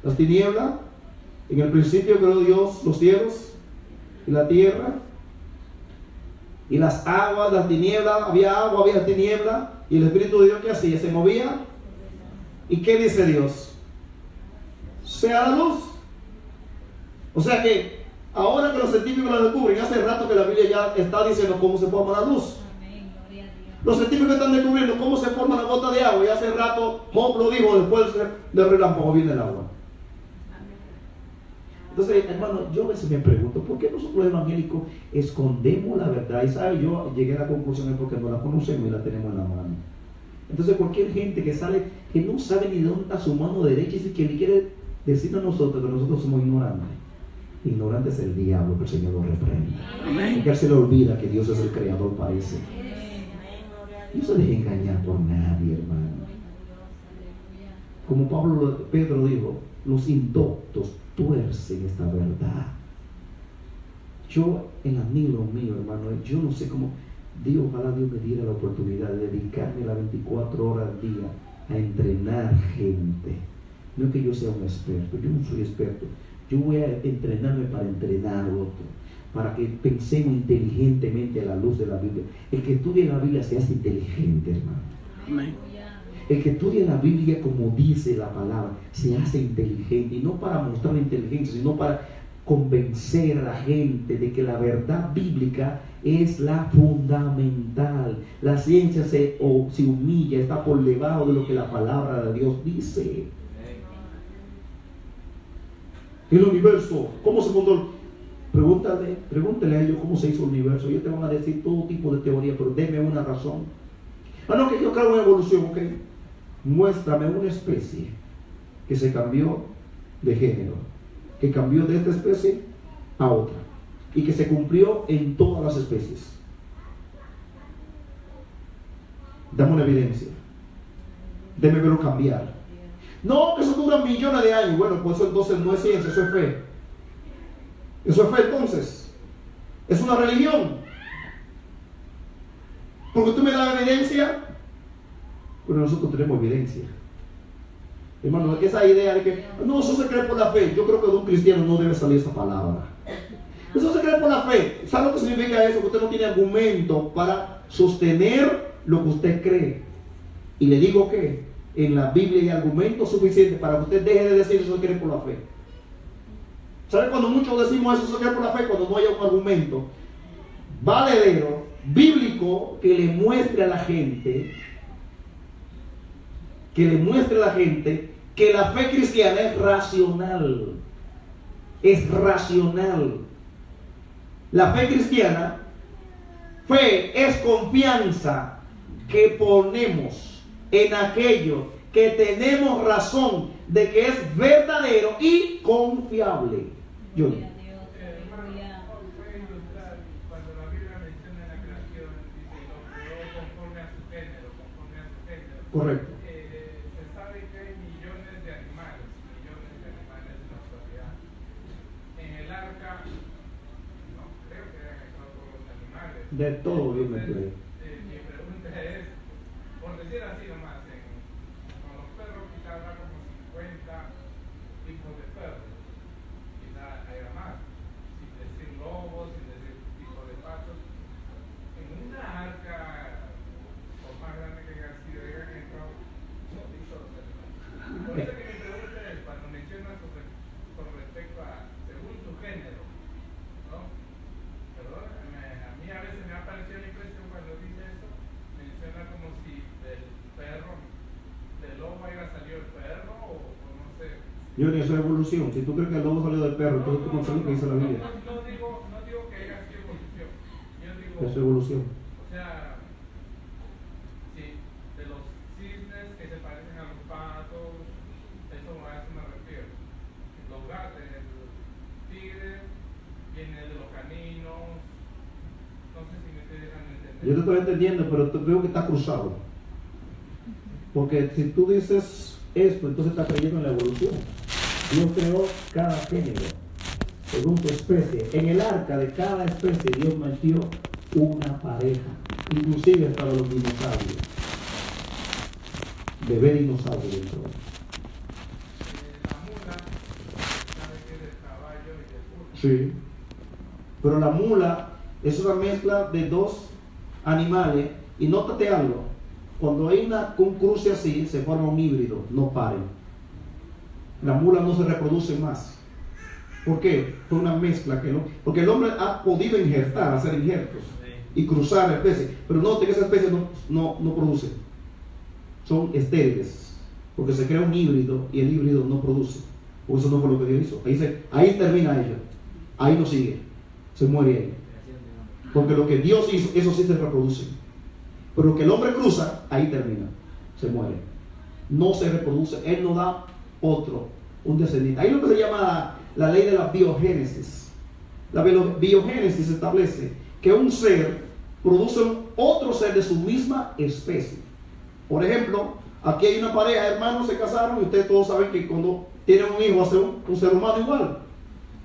las tinieblas. En el principio creó Dios los cielos y la tierra, y las aguas, las tinieblas, había agua, había tiniebla, y el Espíritu de Dios, ¿qué hacía? Se movía. ¿Y qué dice Dios? Sea la luz. O sea que ahora que los científicos lo descubren, hace rato que la Biblia ya está diciendo cómo se forma la luz. Los científicos están descubriendo cómo se forma la gota de agua, y hace rato Job lo dijo, después del relámpago viene el agua. Entonces, hermano, yo a veces me pregunto, ¿por qué nosotros los evangélicos escondemos la verdad? Y sabe, yo llegué a la conclusión es porque no la conocemos y la tenemos en la mano. Entonces, cualquier gente que sale, que no sabe ni de dónde está su mano derecha, y que le quiere decir a nosotros que nosotros somos ignorantes. Ignorante es el diablo, que el Señor lo reprenda. Amén. Porque él se le olvida que Dios es el creador, parece. No se deje engañar por nadie, hermano. Como Pedro dijo, los indoctos tuercen esta verdad. Yo, en anhelo mío, hermano, yo no sé cómo ojalá Dios me diera la oportunidad de dedicarme las 24 horas al día a entrenar gente. No es que yo sea un experto, yo no soy experto. Yo voy a entrenarme para entrenar a otro, para que pensemos inteligentemente a la luz de la Biblia. El que estudia la Biblia se hace inteligente, hermano. Amén. El que estudia la Biblia como dice la palabra, se hace inteligente, y no para mostrar inteligencia, sino para convencer a la gente de que la verdad bíblica es la fundamental. La ciencia se humilla, está por debajo de lo que la palabra de Dios dice. El universo, ¿cómo se fundó? Pregúntale a ellos cómo se hizo el universo. Ellos te van a decir todo tipo de teoría, pero denme una razón. No, que yo creo en una evolución, ok. Muéstrame una especie que se cambió de género, que cambió de esta especie a otra, y que se cumplió en todas las especies. Dame una evidencia. Déme verlo cambiar. No, eso dura millones de años. Bueno, pues eso entonces no es ciencia, eso es fe. Eso es fe entonces. Es una religión. Porque tú me das evidencia, pero nosotros tenemos evidencia. Hermano, esa idea de que no, eso se cree por la fe. Yo creo que de un cristiano no debe salir esa palabra. Eso se cree por la fe. ¿Sabe lo que significa eso? Que usted no tiene argumento para sostener lo que usted cree. Y le digo que en la Biblia hay argumentos suficientes para que usted deje de decir eso se cree por la fe. ¿Sabe cuando muchos decimos eso se cree por la fe? Cuando no haya un argumento valedero, bíblico, que le muestre a la gente, que la fe cristiana es racional. Es racional. La fe cristiana, fe es confianza que ponemos en aquello que tenemos razón de que es verdadero y confiable. Yo digo. Cuando la Biblia menciona la creación, dice lo creó conforme a su género. Correcto. Se sabe que hay millones de animales en la actualidad. En el arca, no creo que hayan estado todos los animales. De todo, Dios me cree. Mi pregunta es, por decir así nomás, con los perros quizás habrá como 50 tipos de perros. Quizás haya más, sin decir lobos, sin decir tipos de patos. En una arca, por más grande que haya sido, hayan entrado todos los animales. Por eso que mi pregunta es, cuando mencionas con respecto a, según su género, ¿no? Perdón, a mí a veces me ha parecido la impresión cuando dice eso, menciona como si del perro, del lobo haya salido el perro, o no sé. Yo eso es evolución. Si tú crees que el lobo salió del perro, entonces tú no sabes lo que dice la Biblia. No digo que haya sido evolución. Yo digo, Eso es evolución. o sea, sí, de los cisnes que se parecen a los patos, eso a eso me refiero. Los gatos, el tigre viene de los caninos. No sé si me estoy dejando entender. Yo te estoy entendiendo, pero veo que está cruzado. Porque si tú dices esto, entonces estás creyendo en la evolución. Dios creó cada género según su especie. En el arca de cada especie Dios metió una pareja, inclusive para los dinosaurios. Bebé dinosaurio dentro. La mula, sabe que es del caballo y del burro. Sí. Pero la mula es una mezcla de dos animales. Y nótate algo. Cuando hay un cruce así, se forma un híbrido. No paren. La mula no se reproduce más. ¿Por qué? Fue una mezcla que no. Porque el hombre ha podido injertar, hacer injertos y cruzar especies. Pero note que esas especies no producen. Son estériles. Porque se crea un híbrido y el híbrido no produce. Por eso no fue lo que Dios hizo. Ahí termina ella. Ahí no sigue. Se muere ahí. Porque lo que Dios hizo, eso sí se reproduce. Pero lo que el hombre cruza, ahí termina. Se muere. No se reproduce. Él no da otro, un descendiente. Ahí es lo que se llama la ley de la biogénesis. La biogénesis establece que un ser produce otro ser de su misma especie. Por ejemplo, aquí hay una pareja de hermanos, se casaron, y ustedes todos saben que cuando tienen un hijo va a ser un ser humano igual.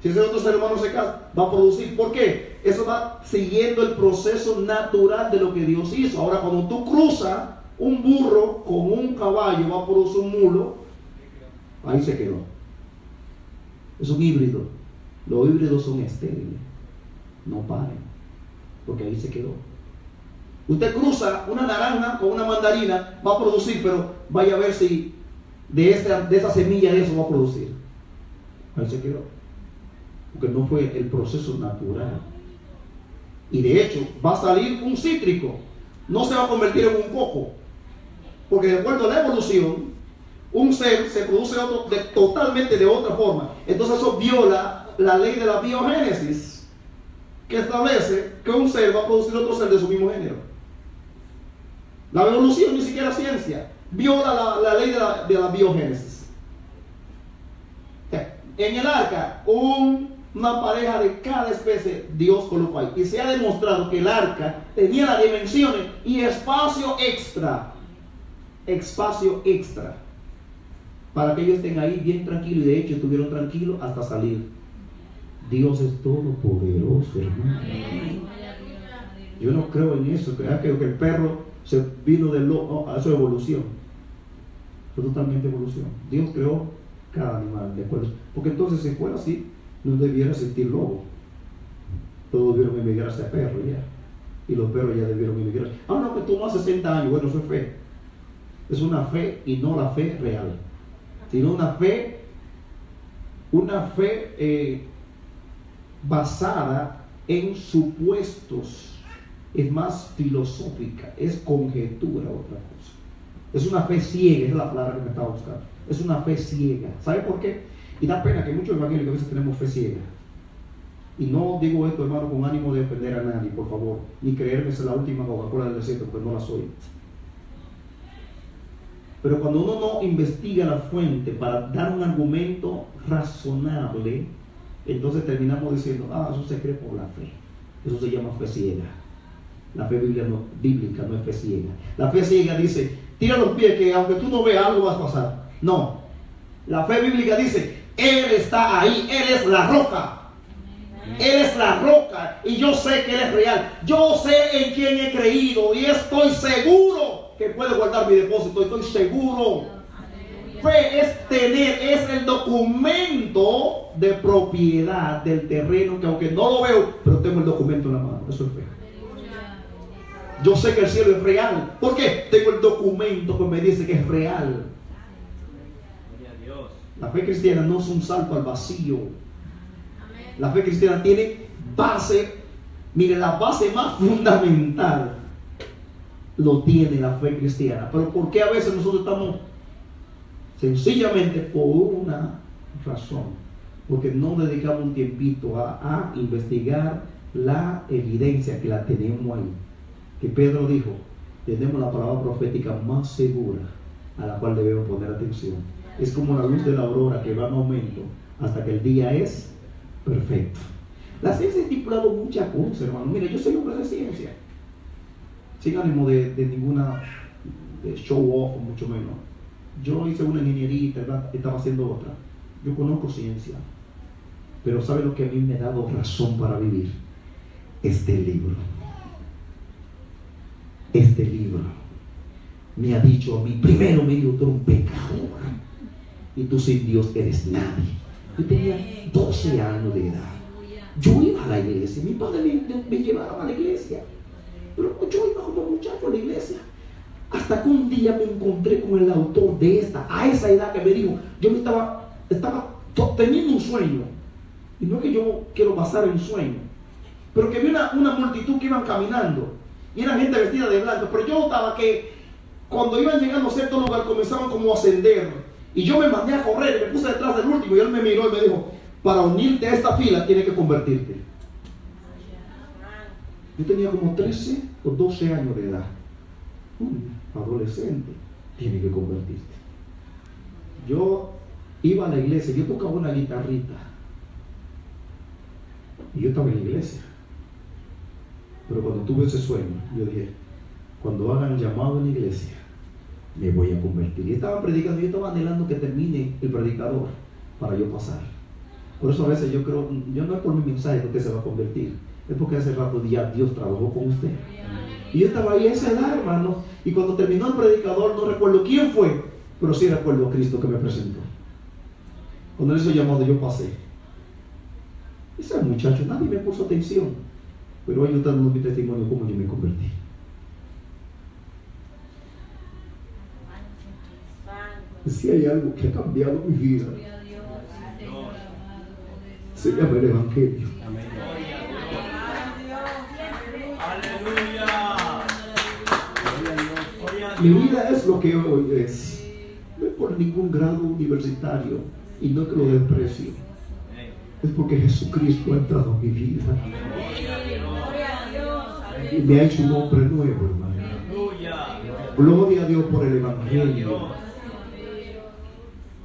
Si ese otro ser humano se casa, va a producir. ¿Por qué? Eso va siguiendo el proceso natural de lo que Dios hizo. Ahora, cuando tú cruzas un burro con un caballo, va a producir un mulo, ahí se quedó. Es un híbrido. Los híbridos son estériles. No paren, porque ahí se quedó. Usted cruza una naranja con una mandarina, va a producir, pero vaya a ver si de esa semilla de eso va a producir. Ahí se quedó. Porque no fue el proceso natural. Y de hecho, va a salir un cítrico. No se va a convertir en un coco. Porque de acuerdo a la evolución, un ser se produce totalmente de otra forma. Entonces eso viola la ley de la biogénesis, que establece que un ser va a producir otro ser de su mismo género. La evolución, ni siquiera ciencia, viola la ley de la biogénesis. En el arca, un una pareja de cada especie Dios colocó ahí. Y se ha demostrado que el arca tenía las dimensiones y espacio extra para que ellos estén ahí bien tranquilos, y de hecho estuvieron tranquilos hasta salir. Dios es todopoderoso, hermano. Yo no creo en eso, creo que el perro se vino del lobo. No, eso es evolución. Fue totalmente evolución. Dios creó cada animal, ¿de acuerdo? Porque entonces, si fuera así, no debiera existir lobo. Todos debieron emigrarse a perro ya. Y los perros ya debieron emigrarse. No, que tomó 60 años. Bueno, eso es fe. Es una fe, y no la fe real, sino una fe basada en supuestos. Es más filosófica, es conjetura, otra cosa. Es una fe ciega, es la palabra que me estaba buscando. Es una fe ciega. ¿Sabe por qué? Y da pena que muchos evangélicos a veces tenemos fe ciega. Y no digo esto, hermano, con ánimo de ofender a nadie, por favor, ni creerme ser la última Coca-Cola del desierto, porque no la soy. Pero cuando uno no investiga la fuente para dar un argumento razonable, entonces terminamos diciendo, eso se cree por la fe. Eso se llama fe ciega. La fe bíblica no es fe ciega. La fe ciega dice, tira los pies que aunque tú no veas algo vas a pasar. No. La fe bíblica dice, Él está ahí, Él es la roca. Él es la roca y yo sé que Él es real. Yo sé en quién he creído y estoy seguro que puede guardar mi depósito. Estoy seguro. Fe es el documento de propiedad del terreno, que aunque no lo veo, pero tengo el documento en la mano. Eso es fe. Yo sé que el cielo es real. ¿Por qué? Tengo el documento que me dice que es real. La fe cristiana no es un salto al vacío. La fe cristiana tiene base. Mire, la base más fundamental lo tiene la fe cristiana. Pero ¿por qué a veces nosotros estamos? Sencillamente por una razón. Porque no dedicamos un tiempito a investigar la evidencia que la tenemos ahí. Que Pedro dijo, tenemos la palabra profética más segura a la cual debemos poner atención. Es como la luz de la aurora que va en aumento hasta que el día es perfecto. La ciencia ha estipulado muchas cosas, hermano. Mire, yo soy hombre de ciencia, sin ánimo de ninguna de show off, mucho menos. Yo hice una ingeniería, estaba haciendo otra. Yo conozco ciencia, pero ¿sabe lo que a mí me ha dado razón para vivir? Este libro me ha dicho a mí, primero me dijo, tú eres un pecador y tú sin Dios eres nadie. Yo tenía 12 años de edad. Yo iba a la iglesia, mi padre me llevaba a la iglesia, pero yo iba como muchacho a la iglesia, hasta que un día me encontré con el autor de a esa edad que me dijo, yo estaba teniendo un sueño, y no es que yo quiero basar en un sueño, pero que vi una multitud que iban caminando, y era gente vestida de blanco, pero yo notaba que cuando iban llegando a cierto lugar comenzaban como a ascender, y yo me mandé a correr, y me puse detrás del último, y él me miró y me dijo, para unirte a esta fila tienes que convertirte. Yo tenía como 13 o 12 años de edad. Adolescente, tiene que convertirte. Yo iba a la iglesia, yo tocaba una guitarrita y yo estaba en la iglesia, pero cuando tuve ese sueño, yo dije, cuando hagan llamado en la iglesia, me voy a convertir. Y estaba predicando, yo estaba anhelando que termine el predicador para yo pasar. Por eso a veces yo creo, yo no es por mi mensaje que usted se va a convertir, es porque hace rato ya Dios trabajó con usted. Y yo estaba ahí a esa edad, hermano, y cuando terminó el predicador, no recuerdo quién fue, pero sí recuerdo a Cristo que me presentó. Cuando él hizo llamado, yo pasé. Ese muchacho, nadie me puso atención, pero hoy yo estoy dando mi testimonio cómo yo me convertí. Si hay algo que ha cambiado mi vida, se llama el Evangelio. Mi vida es lo que hoy es, no es por ningún grado universitario, y no que lo desprecio, es porque Jesucristo ha entrado en mi vida y me ha hecho un hombre nuevo, hermano. Gloria a Dios por el Evangelio.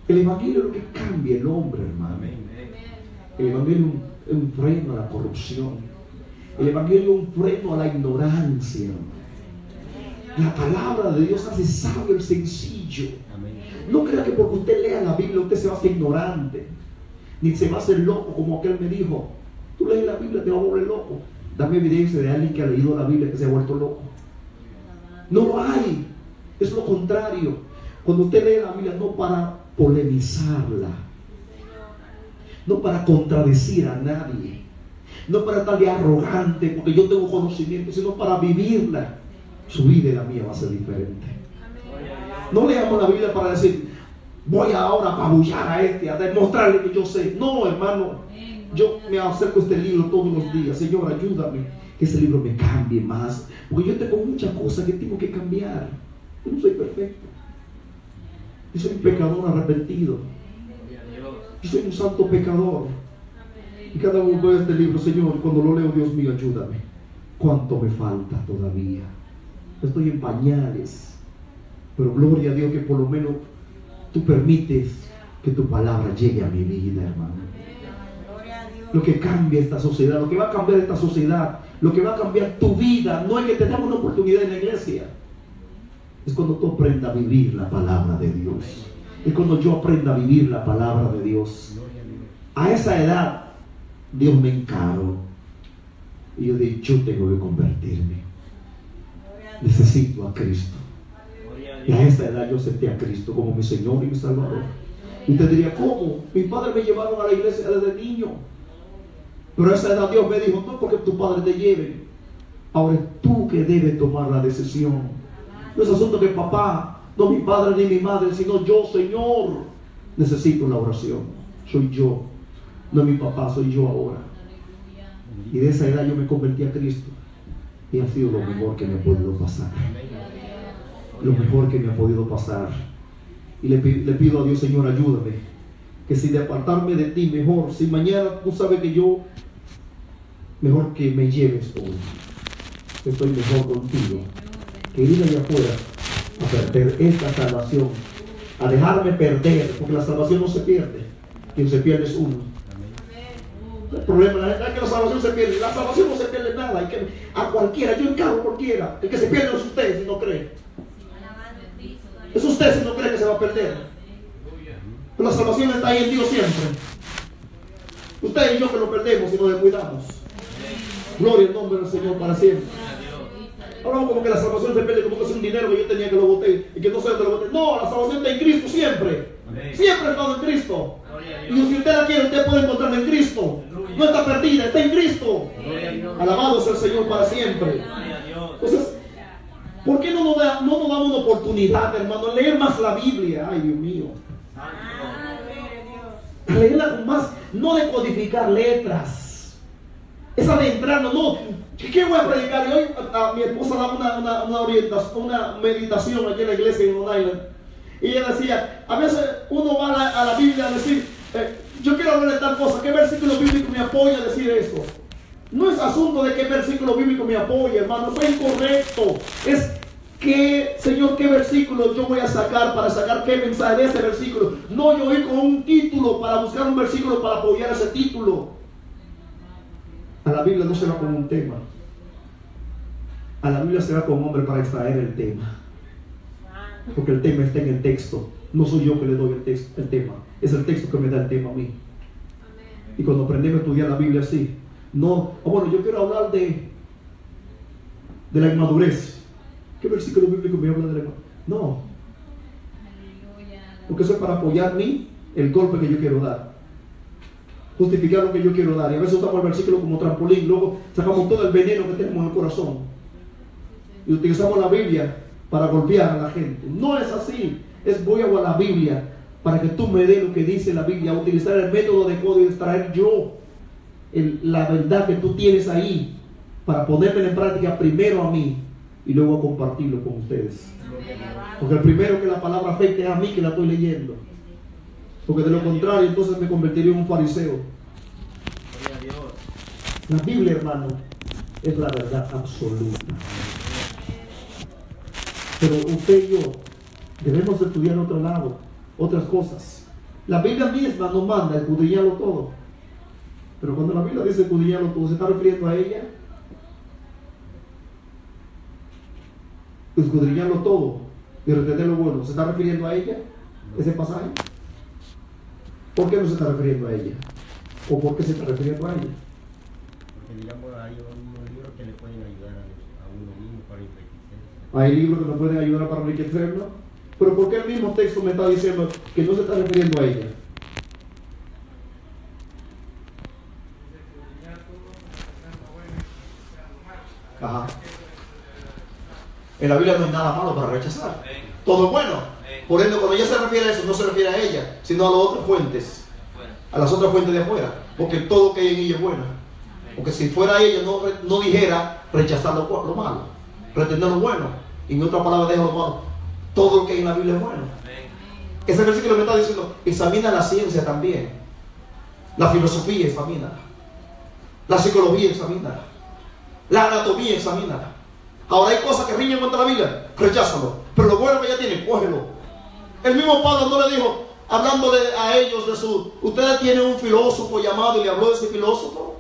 El Evangelio es lo que cambia el hombre, hermano. El Evangelio es un freno a la corrupción. El Evangelio es un freno a la ignorancia. La palabra de Dios hace sabio el sencillo. No crea que porque usted lea la Biblia usted se va a hacer ignorante, ni se va a hacer loco, como aquel me dijo: tú lees la Biblia, te vas a volver loco. Dame evidencia de alguien que ha leído la Biblia que se ha vuelto loco. No lo hay. Es lo contrario. Cuando usted lee la Biblia, no para polemizarla, no para contradecir a nadie, no para estar de arrogante porque yo tengo conocimiento, sino para vivirla. Su vida y la mía va a ser diferente. No leamos la Biblia para decir: voy ahora a apabullar a este, a demostrarle que yo sé. No, hermano, yo me acerco a este libro todos los días. Señor, ayúdame que ese libro me cambie más, porque yo tengo muchas cosas que tengo que cambiar. Yo no soy perfecto. Yo soy un pecador arrepentido. Yo soy un santo pecador. Y cada uno de este libro, Señor, cuando lo leo, Dios mío, ayúdame. ¿Cuánto me falta todavía? Estoy en pañales, pero gloria a Dios que por lo menos tú permites que tu palabra llegue a mi vida, hermano. Lo que cambia esta sociedad, lo que va a cambiar esta sociedad, lo que va a cambiar tu vida, no es que te damos una oportunidad en la iglesia. Es cuando tú aprendas a vivir la palabra de Dios. Es cuando yo aprenda a vivir la palabra de Dios. A esa edad, Dios me encaró. Y yo dije: yo tengo que convertirme. Necesito a Cristo. Y a esa edad yo acepté a Cristo como mi Señor y mi Salvador. Y usted diría: ¿cómo? Mis padres me llevaron a la iglesia desde niño. Pero a esa edad Dios me dijo: no porque tu padre te lleve. Ahora es tú que debes tomar la decisión. No es asunto que papá, no mi padre ni mi madre, sino yo, Señor, necesito la oración. Soy yo, no mi papá, soy yo ahora. Y de esa edad yo me convertí a Cristo. Y ha sido lo mejor que me ha podido pasar. Lo mejor que me ha podido pasar. Y le pido a Dios: Señor, ayúdame. Que si de apartarme de ti, mejor. Si mañana tú sabes que yo, mejor que me lleves hoy. Estoy mejor contigo que ir allá afuera a perder esta salvación, a dejarme perder, porque la salvación no se pierde. Quien se pierde es uno. El problema es que la salvación se pierde. La salvación no se pierde nada. Hay que, a cualquiera, yo encargo a cualquiera. El que se pierde es usted si no cree. Es usted si no cree que se va a perder. Pero la salvación está ahí en Dios siempre. Usted y yo que lo perdemos si nos descuidamos. Gloria al nombre del Señor para siempre. Hablamos como que la salvación se pierde, como que es un dinero que yo tenía que lo boté y que no sé dónde lo boté. No, la salvación está en Cristo siempre. Siempre ha estado en Cristo. Y si usted la quiere, usted puede encontrarla en Cristo. No está perdida, está en Cristo. Alabado sea el Señor para siempre. Entonces, ¿por qué no nos damos una oportunidad, hermano, leer más la Biblia? Ay, Dios mío. A leerla con más, no de codificar letras. Es adentrarnos, no. ¿Qué voy a predicar? Y hoy a mi esposa daba una orientación, una meditación aquí en la iglesia en Long Island. Y ella decía: a veces uno va a la Biblia a decir, yo quiero hablar de tal cosa, ¿qué versículo bíblico me apoya a decir eso? No es asunto de qué versículo bíblico me apoya, hermano, eso es incorrecto. Es que, Señor, ¿qué versículo yo voy a sacar para sacar qué mensaje de ese versículo? No yo ir con un título para buscar un versículo para apoyar ese título. A la Biblia no se va con un tema. A la Biblia se va con un hombre para extraer el tema. Porque el tema está en el texto. No soy yo que le doy el tema. Es el texto que me da el tema a mí. Y cuando aprendemos a estudiar la Biblia así, no, bueno, yo quiero hablar de la inmadurez. ¿Qué versículo bíblico me habla de la inmadurez? No. Porque eso es para apoyar el golpe que yo quiero dar. Justificar lo que yo quiero dar. Y a veces usamos el versículo como trampolín. Luego sacamos todo el veneno que tenemos en el corazón y utilizamos la Biblia para golpear a la gente. No es así. Es voy a la Biblia para que tú me des lo que dice la Biblia. Utilizar el método adecuado y extraer yo la verdad que tú tienes ahí, para ponerme en práctica primero a mí y luego a compartirlo con ustedes. Porque el primero que la palabra afecte es a mí que la estoy leyendo. Porque de lo contrario entonces me convertiría en un fariseo. La Biblia, hermano, es la verdad absoluta. Pero usted y yo debemos estudiar otro lado, otras cosas. La Biblia misma nos manda a escudriñarlo todo. Pero cuando la Biblia dice escudriñarlo todo, ¿se está refiriendo a ella? Escudriñarlo todo y retener lo bueno, ¿se está refiriendo a ella? Ese pasaje. ¿Por qué no se está refiriendo a ella? ¿O por qué se está refiriendo a ella? Porque digamos hay unos libros que le pueden ayudar a uno mismo para enriquecerse. Hay libros que nos pueden ayudar para enriquecernos. Pero ¿por qué el mismo texto me está diciendo que no se está refiriendo a ella? Ajá. En la Biblia no hay nada malo para rechazar. Todo es bueno. Por ende, cuando ella se refiere a eso, no se refiere a ella, sino a las otras fuentes. A las otras fuentes de afuera. Porque todo que hay en ella es bueno. Porque si fuera ella, no dijera rechazar lo malo, retener lo bueno. Y en otra palabra, deja lo malo. Todo lo que hay en la Biblia es bueno. Ese versículo me está diciendo, examina la ciencia también. La filosofía, examínala. La psicología, examínala. La anatomía, examínala. Ahora hay cosas que riñen contra la Biblia, recházalo. Pero lo bueno que ella tiene, cógelo. El mismo Pablo no le dijo, hablándole a ellos de ustedes tienen un filósofo llamado, y le habló de ese filósofo.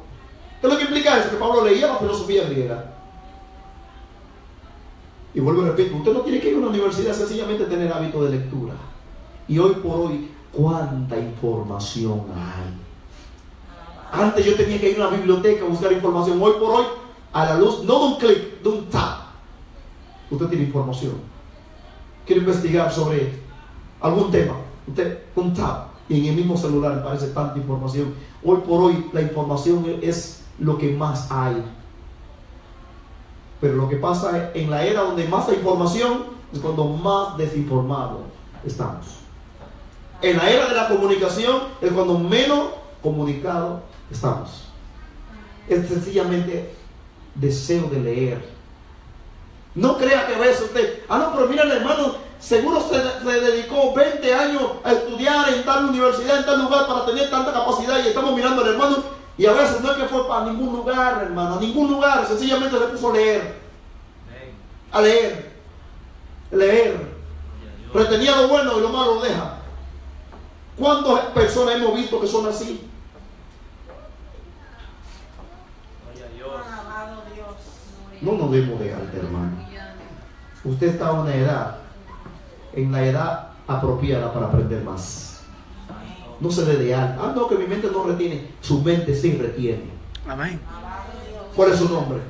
¿Qué es lo que implica eso? Que Pablo leía la filosofía griega. Y vuelvo y repito, usted no tiene que ir a una universidad, sencillamente tener hábito de lectura. Y hoy por hoy, ¿cuánta información hay? Antes yo tenía que ir a una biblioteca a buscar información. Hoy por hoy, a la luz, no de un clic, de un tap, usted tiene información. Quiere investigar sobre algún tema, usted, un tap, y en el mismo celular aparece tanta información. Hoy por hoy, la información es lo que más hay. Pero lo que pasa en la era donde más hay información es cuando más desinformados estamos. En la era de la comunicación es cuando menos comunicados estamos. Es sencillamente deseo de leer. No crea que ves usted, no, pero mira el hermano, seguro se dedicó 20 años a estudiar en tal universidad, en tal lugar para tener tanta capacidad, y estamos mirando al hermano. Y a veces no es que fue para ningún lugar, hermano, a ningún lugar, sencillamente se puso a leer. A leer. Leer. Retenía lo bueno y lo malo lo deja. ¿Cuántas personas hemos visto que son así? No nos demos de alta, hermano. Usted está en una edad, en la edad apropiada para aprender más. No se dé de alta. No, que mi mente no retiene. Su mente sí retiene. Amén. ¿Cuál es su nombre?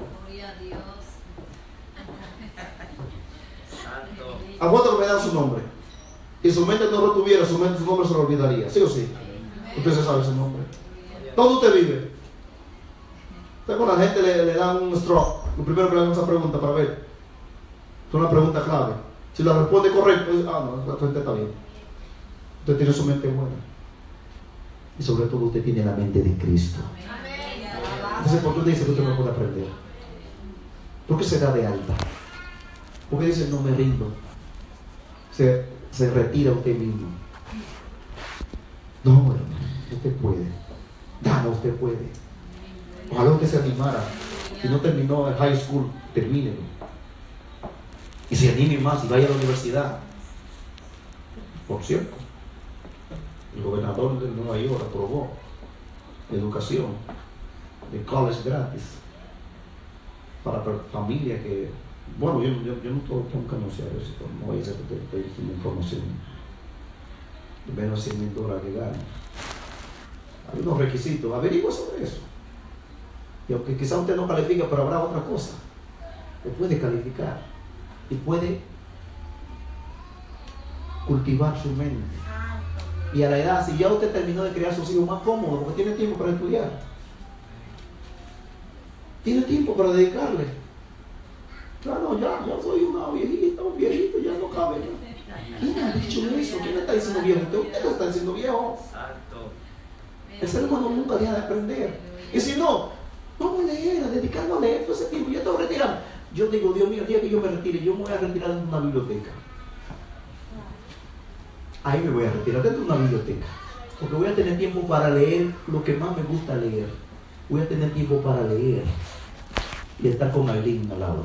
¿A cuánto me dan su nombre? Si su mente no retuviera, su nombre se lo olvidaría. ¿Sí o sí? Usted se sabe su nombre. ¿Dónde usted vive? Usted con la gente le dan un stroke. Lo primero que le dan esa pregunta para ver. Es una pregunta clave. Si la responde correcto, no, la gente está bien. Usted tiene su mente buena. Y sobre todo usted tiene la mente de Cristo. Entonces, ¿por qué usted dice que usted no puede aprender? ¿Por qué se da de alta? ¿Por qué dice no me rindo? Se retira usted mismo. No, hermano, usted puede. Dama, usted puede. Ojalá usted se animara. Si no terminó el high school, termínelo. Y se anime más y vaya a la universidad. Por cierto, el gobernador de Nueva York aprobó educación de college gratis para familias que, bueno, yo no tengo que anunciar eso, no voy a hacer que estoy diciendo información de menos de $100,000 que ganan. Hay unos requisitos, averigua sobre eso. Y aunque quizá usted no califica, pero habrá otra cosa que puede calificar y puede cultivar su mente. Y a la edad, si ya usted terminó de criar sus hijos, más cómodo, porque tiene tiempo para estudiar. Tiene tiempo para dedicarle. Claro, ya soy una viejita, un viejito, ya no cabe. ¿Quién ha dicho eso? ¿Quién le está diciendo viejo? Usted lo está diciendo viejo. El ser humano nunca deja de aprender. Y si no, vamos a leer, a dedicarnos a leer todo ese tiempo. Yo tengo que retirar. Yo digo, Dios mío, el día que yo me retire, yo me voy a retirar en una biblioteca. Ahí me voy a retirar dentro de una biblioteca. Porque voy a tener tiempo para leer lo que más me gusta leer. Voy a tener tiempo para leer y estar con Aileen al lado.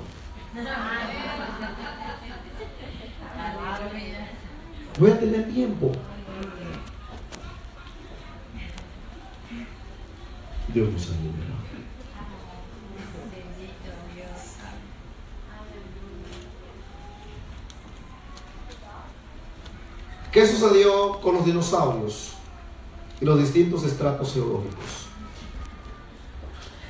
Voy a tener tiempo. Dios nos ayude. ¿Qué sucedió con los dinosaurios y los distintos estratos geológicos?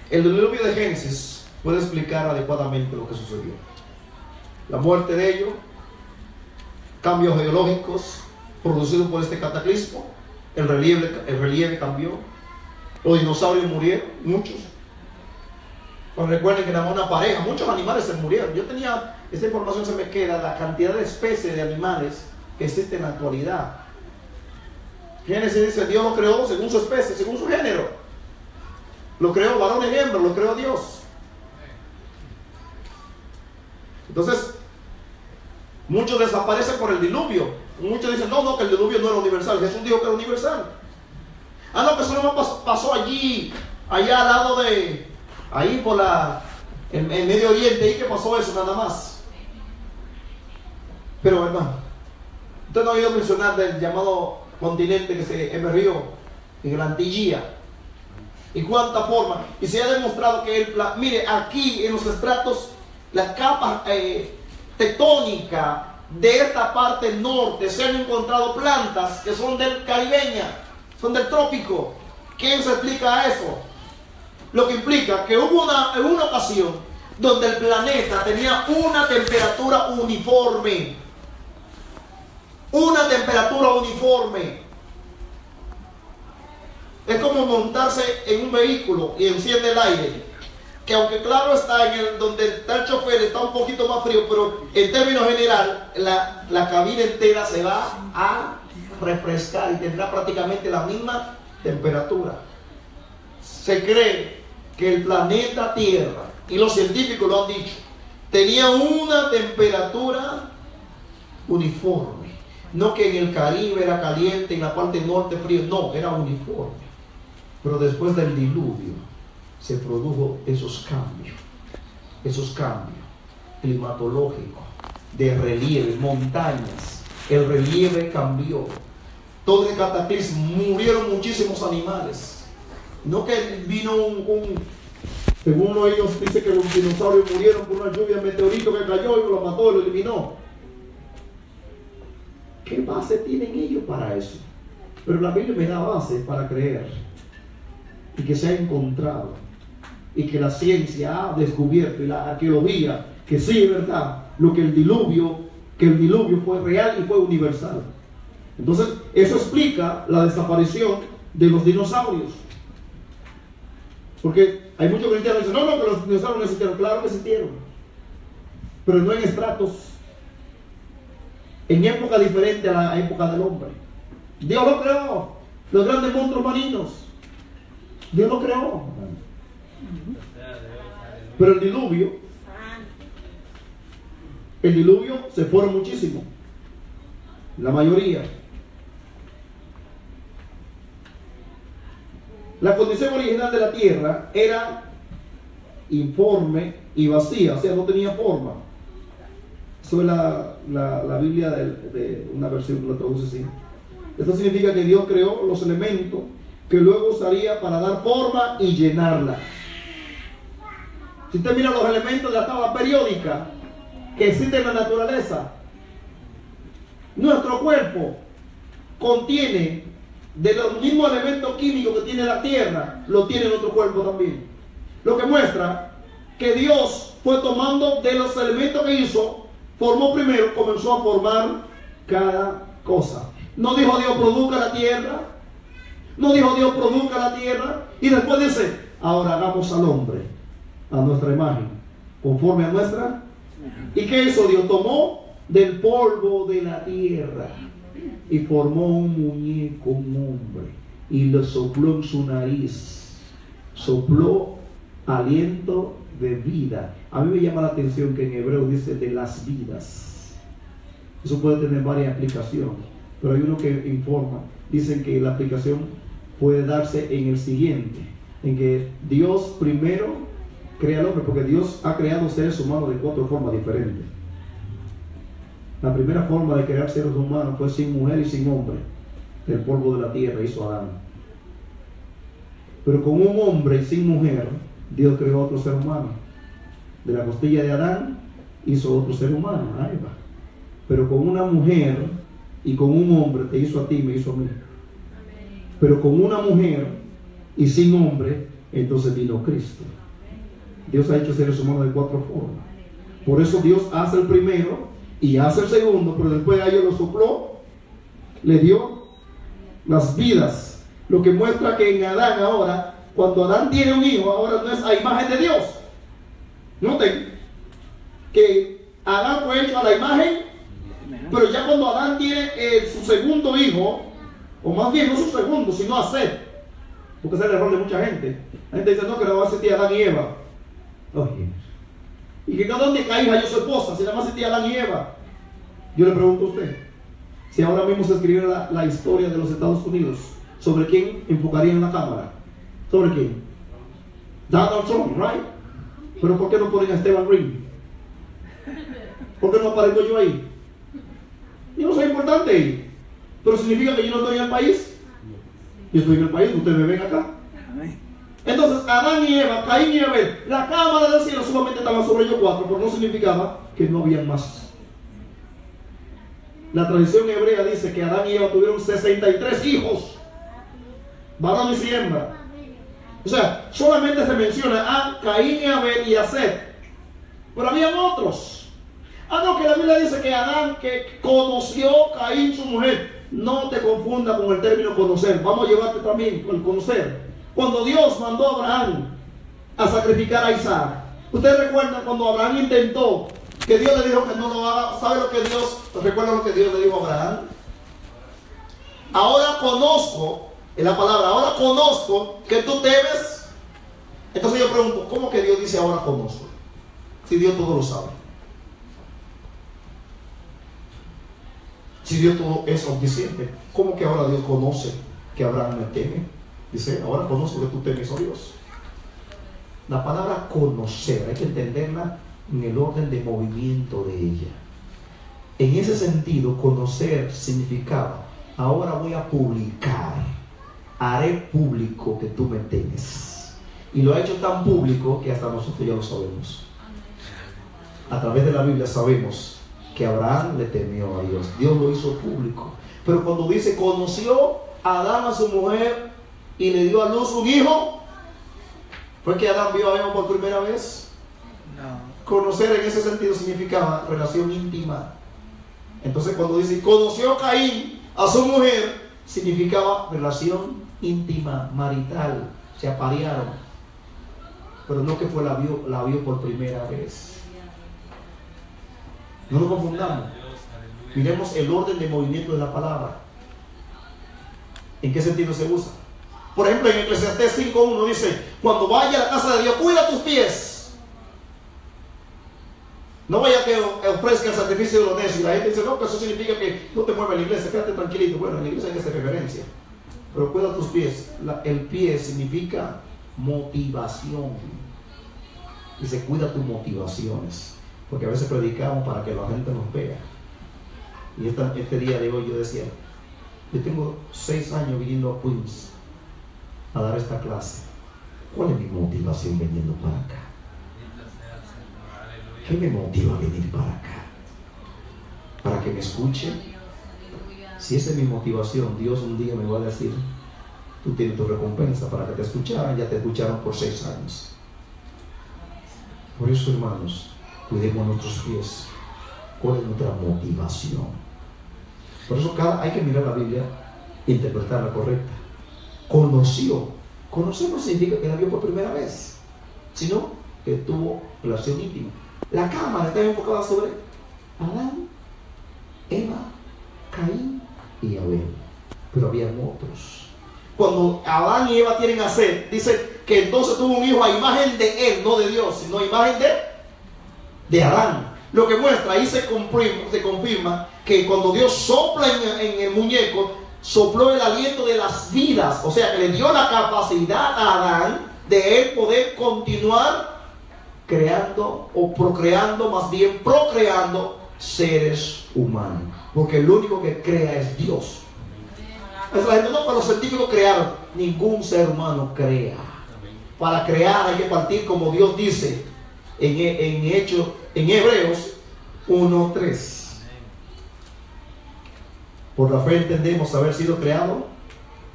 El diluvio de Génesis puede explicar adecuadamente lo que sucedió. La muerte de ellos, cambios geológicos producidos por este cataclismo, el relieve cambió, los dinosaurios murieron, muchos. Pues recuerden que era una pareja, muchos animales se murieron. Yo tenía, esta información se me queda, la cantidad de especies de animales que existe en la actualidad. Génesis dice, Dios lo creó según su especie, según su género. Lo creó varón y hembra, lo creó Dios. Entonces, muchos desaparecen por el diluvio. Muchos dicen, no, que el diluvio no era universal. Jesús dijo que era universal. No, que eso no pasó allí, allá al lado de, ahí por en Medio Oriente, ahí que pasó eso nada más. Pero hermano, usted no ha oído mencionar del llamado continente que se emergió en la Antillía. Y cuánta forma. Y se ha demostrado que mire, aquí en los estratos, las capas tectónicas de esta parte norte, se han encontrado plantas que son del caribeña, son del trópico. ¿Quién se explica eso? Lo que implica que hubo una ocasión donde el planeta tenía una temperatura uniforme. Una temperatura uniforme. Es como montarse en un vehículo y enciende el aire. Que aunque claro está, donde está el chofer está un poquito más frío, pero en términos general, la cabina entera se va a refrescar y tendrá prácticamente la misma temperatura. Se cree que el planeta Tierra, y los científicos lo han dicho, tenía una temperatura uniforme. No que en el Caribe era caliente, en la parte norte frío, no, era uniforme. Pero después del diluvio se produjo esos cambios climatológicos, de relieve, montañas, el relieve cambió. Todo el cataclismo, murieron muchísimos animales. No que vino según uno de ellos dice que los dinosaurios murieron por una lluvia de meteorito que cayó y lo mató y lo eliminó. ¿Qué base tienen ellos para eso? Pero la Biblia me da base para creer y que se ha encontrado y que la ciencia ha descubierto y la arqueología que sí es verdad lo que el diluvio fue real y fue universal. Entonces eso explica la desaparición de los dinosaurios, porque hay muchos cristianos que dicen no, que los dinosaurios no existieron. Claro que existieron, pero no en estratos, en época diferente a la época del hombre. Dios lo creó, los grandes monstruos marinos, Dios lo creó. Pero el diluvio se fueron muchísimo, la mayoría. La condición original de la tierra era informe y vacía, o sea, no tenía forma. Eso es la Biblia de una versión que lo traduce así. Esto significa que Dios creó los elementos que luego usaría para dar forma y llenarla. Si usted mira los elementos de la tabla periódica que existen en la naturaleza, nuestro cuerpo contiene de los mismos elementos químicos que tiene la tierra, lo tiene nuestro cuerpo también. Lo que muestra que Dios fue tomando de los elementos que hizo, formó primero, comenzó a formar cada cosa. No dijo Dios produzca la tierra, no dijo Dios produzca la tierra, y después dice, ahora hagamos al hombre a nuestra imagen, conforme a nuestra. ¿Y qué hizo Dios? Tomó del polvo de la tierra y formó un muñeco, un hombre, y le sopló en su nariz, sopló aliento de vida. A mí me llama la atención que en hebreo dice de las vidas. Eso puede tener varias aplicaciones, pero hay uno que informa, dicen que la aplicación puede darse en el siguiente, en que Dios primero crea al hombre, porque Dios ha creado seres humanos de 4 formas diferentes. La primera forma de crear seres humanos fue sin mujer y sin hombre. Del polvo de la tierra hizo Adán. Pero con un hombre y sin mujer, Dios creó otro ser humano. De la costilla de Adán hizo otro ser humano, a Eva. Pero con una mujer y con un hombre te hizo a ti, me hizo a mí. Pero con una mujer y sin hombre, entonces vino Cristo. Dios ha hecho seres humanos de 4 formas. Por eso Dios hace el primero y hace el segundo, pero después a ellos lo sopló, le dio las vidas. Lo que muestra que en Adán ahora, cuando Adán tiene un hijo, ahora no es a imagen de Dios. Noten que Adán fue hecho a la imagen, pero ya cuando Adán tiene su segundo hijo, o más bien no su segundo, sino a Set, porque ese es el error de mucha gente. La gente dice, no, que no va a existir Adán y Eva. Oye, y que cada donde caí halló su esposa, si nada más existía Adán y Eva. Yo le pregunto a usted, si ahora mismo se escribiera la historia de los Estados Unidos, ¿sobre quién enfocaría en la cámara? ¿Sobre quién? Donald Trump, right? Pero ¿por qué no ponen a Esteban Green? ¿Por qué no aparezco yo ahí? Yo no soy importante ahí, pero significa que yo no estoy en el país. Yo estoy en el país, ustedes me ven acá. Entonces Adán y Eva, Caín y Abel, la cámara del cielo solamente estaba sobre ellos 4, pero no significaba que no habían más. La tradición hebrea dice que Adán y Eva tuvieron 63 hijos, varón y hembra. O sea, solamente se menciona a Caín y Abel y a Set, pero habían otros. No, que la Biblia dice que Adán, que conoció Caín su mujer. No te confunda con el término conocer. Vamos a llevarte también con el conocer. Cuando Dios mandó a Abraham a sacrificar a Isaac, ustedes recuerdan cuando Abraham intentó, que Dios le dijo que no lo haga. ¿Sabe lo que Dios, recuerda lo que Dios le dijo a Abraham? Ahora conozco, en la palabra, ahora conozco que tú temes. Entonces yo pregunto, ¿cómo que Dios dice ahora conozco? Si Dios todo lo sabe. Si Dios todo es omnisciente, ¿cómo que ahora Dios conoce que Abraham me teme? Dice, ahora conozco que tú temes a Dios. La palabra conocer, hay que entenderla en el orden de movimiento de ella. En ese sentido, conocer significaba, ahora voy a publicar, haré público que tú me temes. Y lo ha hecho tan público que hasta nosotros ya lo sabemos. A través de la Biblia sabemos que Abraham le temió a Dios. Dios lo hizo público. Pero cuando dice, conoció Adán a su mujer y le dio a luz un hijo, ¿fue que Adán vio a Eva por primera vez? No. Conocer en ese sentido significaba relación íntima. Entonces cuando dice, conoció Caín a su mujer, significaba relación íntima, marital. Se aparearon. Pero no que fue la vio por primera vez. No nos confundamos. Miremos el orden de movimiento de la palabra. ¿En qué sentido se usa? Por ejemplo, en Eclesiastés 5:1 dice, cuando vaya a la casa de Dios, cuida tus pies. No vaya que ofrezca el sacrificio de los necios. Y la gente dice, no, que eso significa que no te muevas en la iglesia, quédate tranquilito. Bueno, en la iglesia hay que hacer reverencia. Pero cuida tus pies. El pie significa motivación. Dice, cuida tus motivaciones. Porque a veces predicamos para que la gente nos vea. Y este día de hoy yo decía, yo tengo 6 años viniendo a Queens a dar esta clase. ¿Cuál es mi motivación viniendo para acá? ¿Qué me motiva a venir para acá? ¿Para que me escuchen? Si esa es mi motivación, Dios un día me va a decir, tú tienes tu recompensa. Para que te escucharan, ya te escucharon por 6 años. Por eso, hermanos, cuidemos nuestros pies. ¿Cuál es nuestra motivación? Por eso hay que mirar la Biblia e interpretarla correcta. Conoció. Conocer no significa que la vio por primera vez, sino que tuvo relación íntima. La cámara está enfocada sobre Adán, Eva, Caín y Abel. Pero habían otros. Cuando Adán y Eva tienen a Set, dice que entonces tuvo un hijo a imagen de él, no de Dios, sino a imagen de Adán. Lo que muestra, ahí se confirma que cuando Dios sopla en el muñeco, sopló el aliento de las vidas, o sea que le dio la capacidad a Adán de él poder continuar creando o procreando, más bien procreando seres humanos, porque el único que crea es Dios. Es la gente, no, que los científicos crearon. ningún ser humano crea. Para crear hay que partir, como Dios dice en Hebreos 1:3. Por la fe entendemos haber sido creado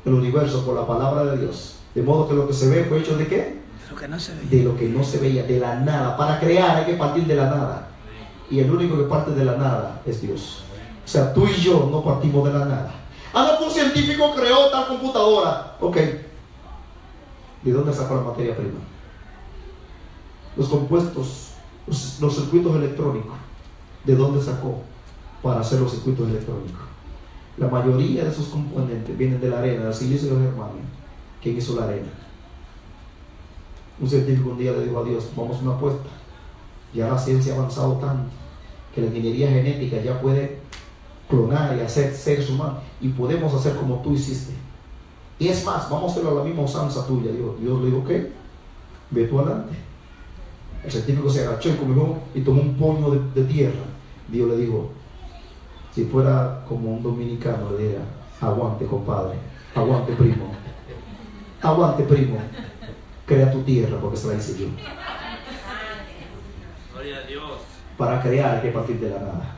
el universo por la palabra de Dios. De modo que lo que se ve fue hecho ¿de qué? De lo que no se veía. De lo que no se veía, de la nada. Para crear hay que partir de la nada. Y el único que parte de la nada es Dios. O sea, tú y yo no partimos de la nada. Ah, no, un científico creó tal computadora. Ok. ¿De dónde sacó la materia prima? Los compuestos, los circuitos electrónicos. ¿De dónde sacó para hacer los circuitos electrónicos? La mayoría de esos componentes vienen de la arena, del silicio de los germanios. ¿Quién hizo la arena? Un científico un día le dijo a Dios: vamos a una apuesta. Ya la ciencia ha avanzado tanto que la ingeniería genética ya puede clonar y hacer seres humanos, y podemos hacer como tú hiciste. Y es más, vamos a hacerlo a la misma usanza tuya. Dios le dijo: ok, ve tú adelante. El científico se agachó y comió y tomó un puño de tierra. Dios le dijo: si fuera como un dominicano, le diría: aguante, compadre, aguante, primo, aguante, primo, crea tu tierra porque se la hice yo. Gloria a Dios. Para crear hay que partir de la nada.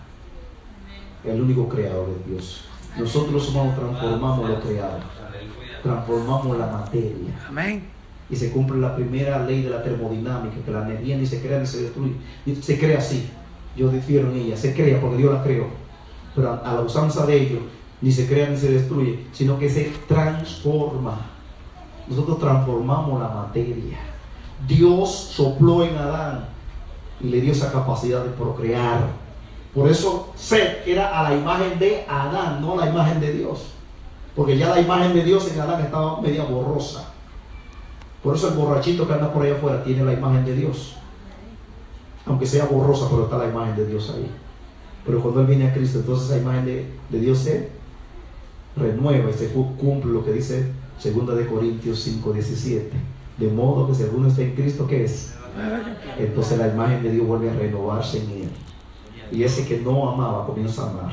El único creador es Dios. Nosotros los humanos transformamos lo creado, transformamos la materia. Amén. Y se cumple la primera ley de la termodinámica, que la energía ni se crea ni se destruye, se crea así. Yo difiero en ella, se crea porque Dios la creó, pero a la usanza de ellos ni se crea ni se destruye, sino que se transforma. Nosotros transformamos la materia. Dios sopló en Adán y le dio esa capacidad de procrear. Por eso Set era a la imagen de Adán, no a la imagen de Dios, porque ya la imagen de Dios en Adán estaba media borrosa. Por eso el borrachito que anda por allá afuera tiene la imagen de Dios, aunque sea borrosa, pero está la imagen de Dios ahí. Pero cuando él viene a Cristo, entonces esa imagen de Dios se renueva y se cumple lo que dice 2 de Corintios 5:17. De modo que si alguno está en Cristo, ¿qué es? Entonces la imagen de Dios vuelve a renovarse en él. Y ese que no amaba comienza a amar.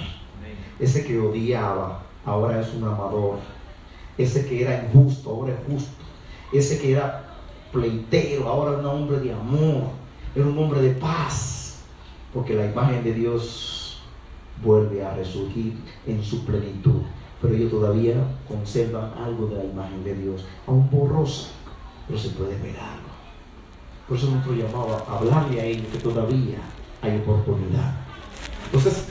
Ese que odiaba ahora es un amador. Ese que era injusto ahora es justo. Ese que era pleitero ahora es un hombre de amor, era un hombre de paz, porque la imagen de Dios vuelve a resurgir en su plenitud. Pero ellos todavía conservan algo de la imagen de Dios, aún borrosa, pero se puede ver algo. Por eso nosotros llamamos a hablarle a ellos que todavía hay oportunidad. Entonces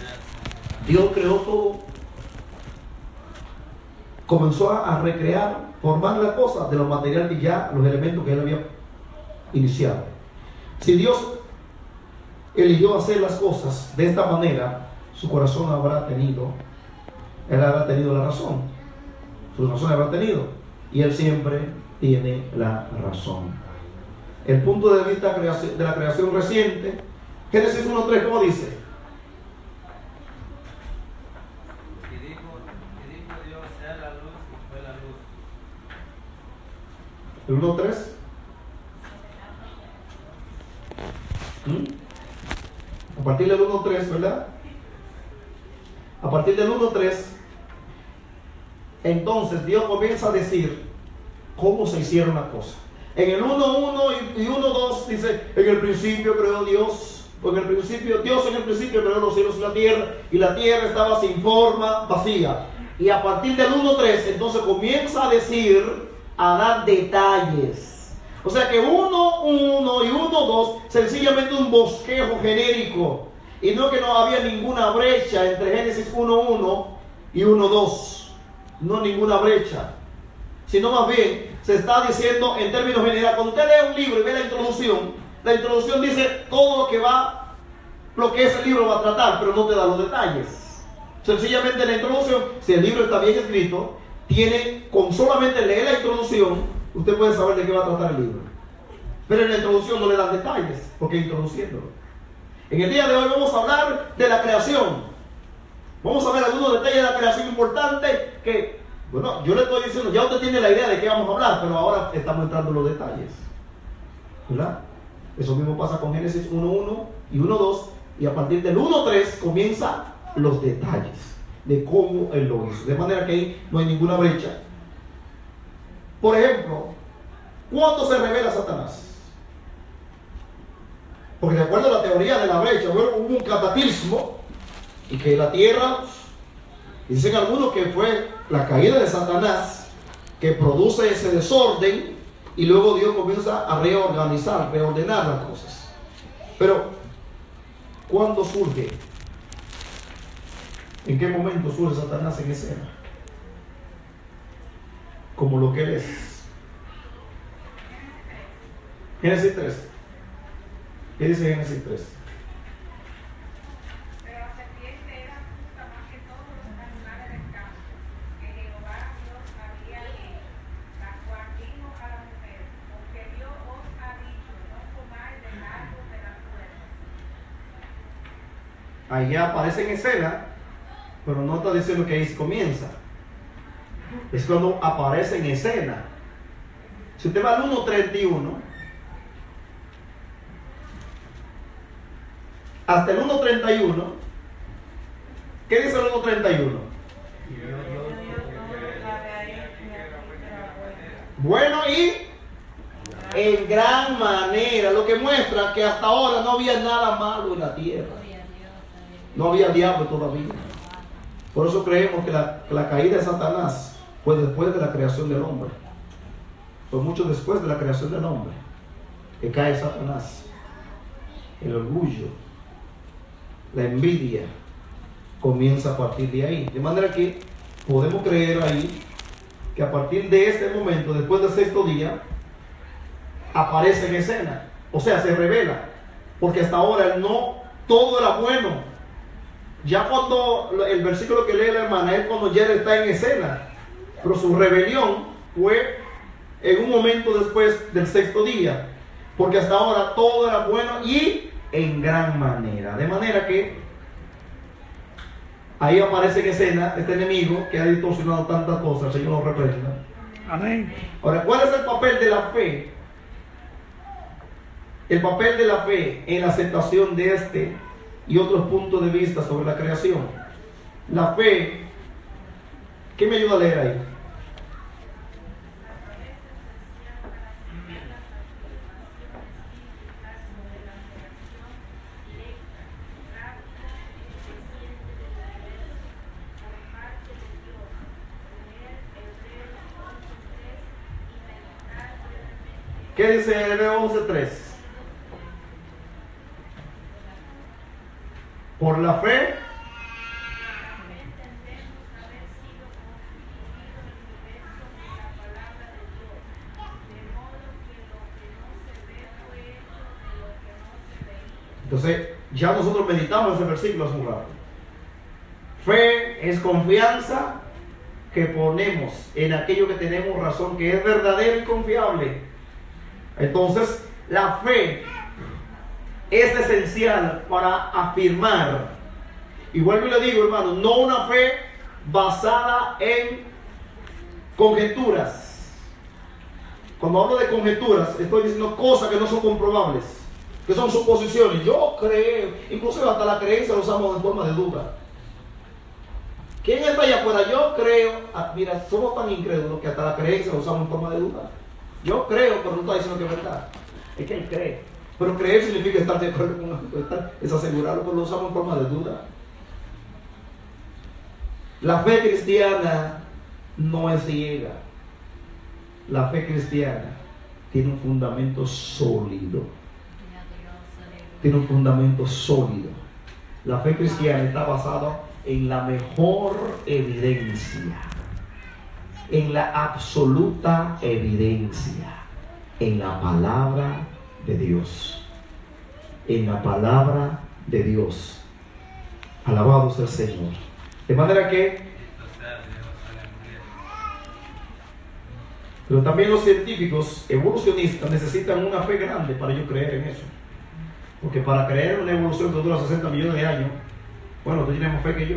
Dios creó todo, comenzó a recrear, formar la cosa de los materiales que ya, los elementos que él había iniciado. Si Dios eligió hacer las cosas de esta manera, su corazón él habrá tenido la razón, su razón habrá tenido, y él siempre tiene la razón. El punto de vista de la creación reciente, Génesis 1:3, ¿cómo dice? Y dijo Dios: sea la luz, y fue la luz. El 1:3. A partir del 1:3, ¿verdad? A partir del 1:3, entonces Dios comienza a decir cómo se hicieron las cosas. En el 1:1 y 1:2 dice: en el principio creó Dios, Dios en el principio creó los cielos y la tierra estaba sin forma, vacía. Y a partir del 1:3 entonces comienza a decir, a dar detalles. O sea que 1:1 y 1:2 sencillamente un bosquejo genérico, y no que no había ninguna brecha entre Génesis 1:1 y 1:2, no ninguna brecha, sino más bien se está diciendo en términos generales. Cuando usted lee un libro y ve la introducción dice todo lo que ese libro va a tratar, pero no te da los detalles. Sencillamente en la introducción, si el libro está bien escrito, con solamente leer la introducción, usted puede saber de qué va a tratar el libro. Pero en la introducción no le dan detalles, porque introduciéndolo. En el día de hoy vamos a hablar de la creación. Vamos a ver algunos detalles de la creación importantes que, bueno, yo le estoy diciendo, ya usted tiene la idea de qué vamos a hablar, pero ahora estamos entrando en los detalles, ¿verdad? Eso mismo pasa con Génesis 1:1 y 1:2, y a partir del 1:3 comienza los detalles de cómo él lo hizo. De manera que ahí no hay ninguna brecha. Por ejemplo, ¿cuándo se revela Satanás? Porque de acuerdo a la teoría de la brecha, hubo un cataclismo y que la tierra, dicen algunos que fue la caída de Satanás que produce ese desorden y luego Dios comienza a reordenar las cosas. Pero, ¿cuándo surge? ¿En qué momento surge Satanás en escena? Como lo que él es. Génesis 3. ¿Qué dice Génesis 3? Pero la serpiente era astuta más que todos los animales del campo, que Jehová Dios había hecho, la cual dijo a la mujer, porque Dios os ha dicho, no comáis del árbol de la fuerza. Allá aparece en escena, pero no está diciendo que ahí comienza. Es cuando aparece en escena. Si usted va al 1:31 hasta el 1:31, ¿qué dice el 1:31? Bueno y en gran manera, lo que muestra que hasta ahora no había nada malo en la tierra. No había diablo todavía. Por eso creemos que la caída de Satanás fue después de la creación del hombre. Fue mucho después de la creación del hombre que cae Satanás. El orgullo, la envidia comienza a partir de ahí. De manera que podemos creer ahí que a partir de este momento, después del sexto día, aparece en escena. O sea, se revela. Porque hasta ahora no todo era bueno. Ya cuando el versículo que lee la hermana es cuando ya está en escena. Pero su rebelión fue en un momento después del sexto día. Porque hasta ahora todo era bueno y en gran manera. De manera que ahí aparece en escena este enemigo que ha distorsionado tantas cosas. El Señor lo reprenda. Amén. Ahora, ¿cuál es el papel de la fe? El papel de la fe en la aceptación de este y otros puntos de vista sobre la creación. La fe, ¿qué me ayuda a leer ahí? ¿Qué dice Hebreo 11:3? Por la fe entonces ya nosotros meditamos ese versículo hace un rato. Fe es confianza que ponemos en aquello que tenemos razón, que es verdadero y confiable. Entonces la fe es esencial para afirmar. Y vuelvo y le digo, hermano, no una fe basada en conjeturas. Cuando hablo de conjeturas, estoy diciendo cosas que no son comprobables, que son suposiciones. Yo creo, incluso hasta la creencia lo usamos en forma de duda. ¿Quién está allá afuera? Yo creo. Mira, somos tan incrédulos que hasta la creencia lo usamos en forma de duda. Yo creo, pero no está diciendo que es verdad. Es que él cree. Pero creer significa estar de acuerdo con la, es asegurarlo, pero lo usamos en forma de duda. La fe cristiana no es ciega. La fe cristiana tiene un fundamento sólido. Tiene un fundamento sólido. La fe cristiana está basada en la mejor evidencia, en la absoluta evidencia, en la palabra de Dios. En la palabra de Dios. Alabado sea el Señor. De manera que, pero también los científicos evolucionistas necesitan una fe grande para yo creer en eso. Porque para creer en una evolución que dura 60 millones de años, bueno, tú tienes más fe que yo.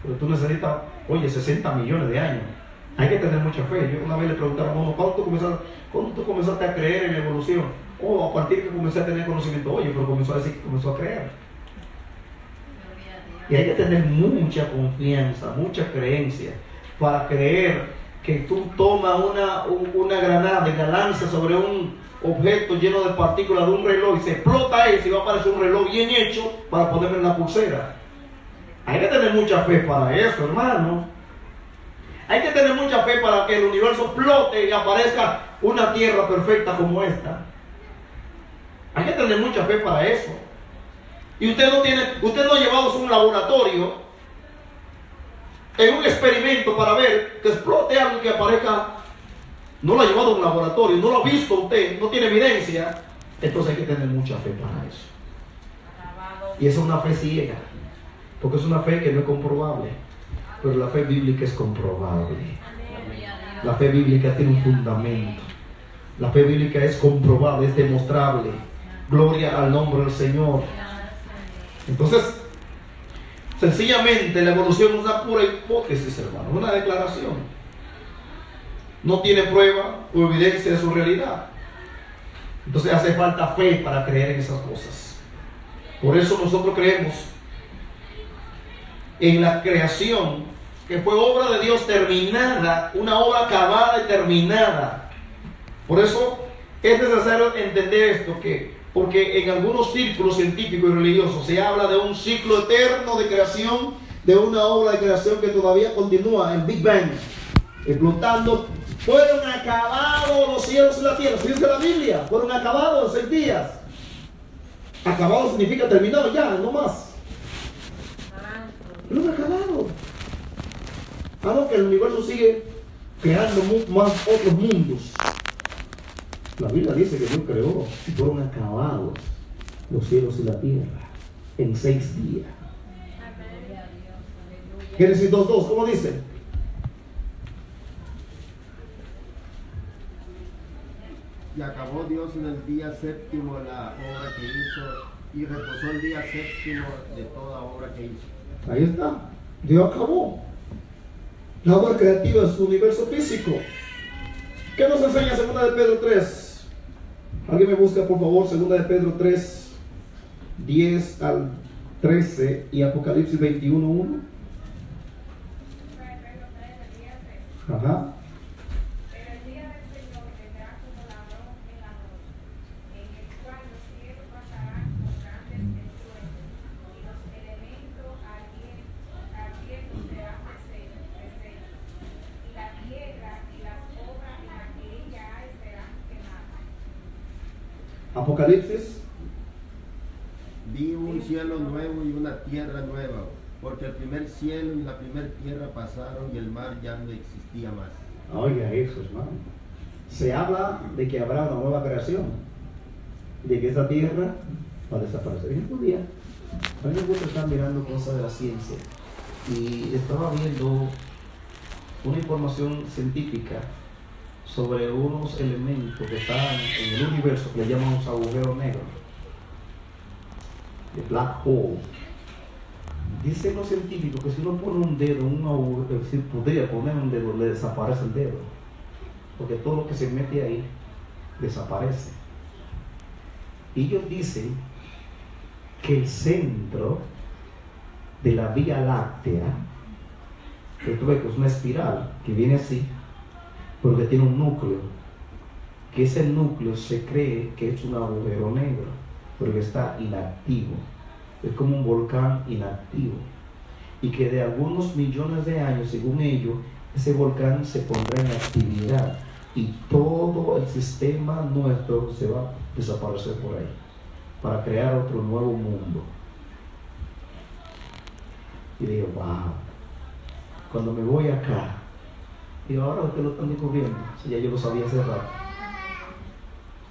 Pero tú necesitas, 60 millones de años. Hay que tener mucha fe. Yo una vez le preguntaron a uno, ¿cuándo tú comenzaste a creer en la evolución? A partir que comencé a tener conocimiento. Pero comenzó a decir que comenzó a creer. Y hay que tener mucha confianza, mucha creencia para creer que tú tomas una granada y la lanzas sobre un objeto lleno de partículas de un reloj y se explota eso y va a aparecer un reloj bien hecho para ponerme en la pulsera. Hay que tener mucha fe para eso, hermano. Hay que tener mucha fe para que el universo explote y aparezca una tierra perfecta como esta. Hay que tener mucha fe para eso. Y usted no ha llevado a un laboratorio en un experimento para ver que explote algo que aparezca. No lo ha llevado a un laboratorio, no lo ha visto usted, no tiene evidencia. Entonces hay que tener mucha fe para eso. Y esa es una fe ciega, porque es una fe que no es comprobable. Pero la fe bíblica es comprobable. La fe bíblica tiene un fundamento. La fe bíblica es comprobable, es demostrable. Gloria al nombre del Señor. Entonces, sencillamente la evolución es una pura hipótesis, hermano, una declaración. No tiene prueba o evidencia de su realidad. Entonces hace falta fe para creer en esas cosas. Por eso nosotros creemos en la creación, que fue obra de Dios terminada, una obra acabada y terminada. Por eso es necesario entender esto, porque en algunos círculos científicos y religiosos se habla de un ciclo eterno de creación, de una obra de creación que todavía continúa, el Big Bang, explotando. Fueron acabados los cielos y la tierra. Si dice la Biblia, fueron acabados en 6 días. Acabado significa terminado ya, no más. Fueron acabados. Claro que el universo sigue creando más otros mundos. La Biblia dice que Dios creó y fueron acabados los cielos y la tierra en 6 días. Génesis 2:2, ¿cómo dice? Y acabó Dios en el día séptimo la obra que hizo, y reposó el día séptimo de toda obra que hizo. Ahí está. Dios acabó la obra creativa de su universo físico. ¿Qué nos enseña 2 de Pedro 3? Alguien me busca, por favor, 2 de Pedro 3, 10 al 13 y Apocalipsis 21:1. Ajá. Apocalipsis. Vi un cielo nuevo y una tierra nueva, porque el primer cielo y la primera tierra pasaron y el mar ya no existía más. Oiga eso, hermano. Se habla de que habrá una nueva creación, de que esa tierra va a desaparecer. En un día, a mí me gusta estar mirando cosas de la ciencia y estaba viendo una información científica sobre unos elementos que están en el universo que le llamamos agujeros negros, de black hole. Dicen los científicos que si uno pone un dedo en un agujero, si podría poner un dedo, le desaparece el dedo, porque todo lo que se mete ahí desaparece. Y ellos dicen que el centro de la Vía Láctea, que tú ves que es una espiral que viene así, porque tiene un núcleo, que ese núcleo se cree que es un agujero negro, porque está inactivo, es como un volcán inactivo, y que de algunos millones de años, según ellos, ese volcán se pondrá en actividad y todo el sistema nuestro se va a desaparecer por ahí, para crear otro nuevo mundo. Y digo, wow, cuando me voy acá, y ahora ustedes lo están descubriendo, si ya yo lo sabía hace rato,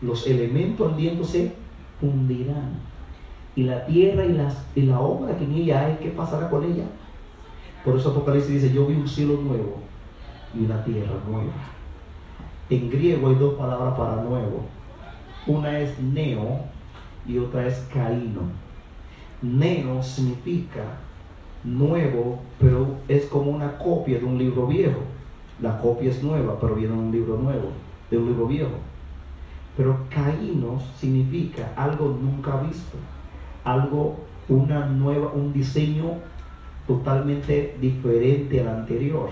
los elementos ardiendo se fundirán, y la tierra y la obra que en ella hay, ¿qué pasará con ella? Por eso Apocalipsis dice, yo vi un cielo nuevo y una tierra nueva. En griego hay 2 palabras para nuevo, una es neo y otra es caíno. Neo significa nuevo, pero es como una copia de un libro viejo. La copia es nueva, pero viene de un libro nuevo, de un libro viejo. Pero caínos significa algo nunca visto, algo, una nueva, un diseño totalmente diferente al anterior.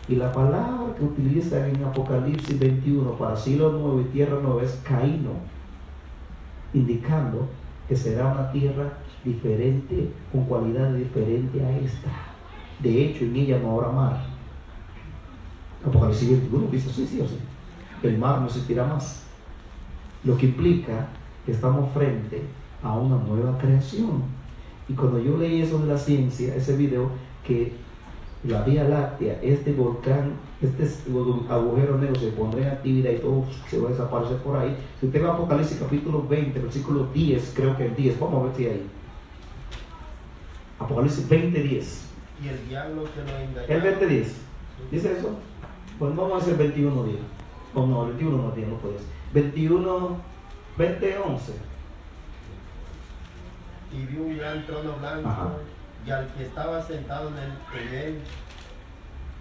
Y la palabra que utilizan en Apocalipsis 21 para cielo nuevo y tierra nueva es Caíno, indicando que será una tierra diferente, con cualidades diferentes a esta. De hecho, en ella no habrá mar. Apocalipsis 21 dice sí o sí. El mar no existirá más. Lo que implica que estamos frente a una nueva creación. Y cuando yo leí eso de la ciencia, ese video, que la Vía Láctea, este volcán, este agujero negro se pondrá en actividad y todo se va a desaparecer por ahí. Si usted va a Apocalipsis capítulo 20, versículo 10, creo que el 10, vamos a ver si hay. Apocalipsis 20, 10. Y el diablo que lo engañó. El 20, 10. ¿Dice eso? Pues vamos a hacer 21, 10. Oh, no, el 21 no tiene, no puedes. 21, 20, 11. Y vi un gran trono blanco. Ajá. Y al que estaba sentado en él,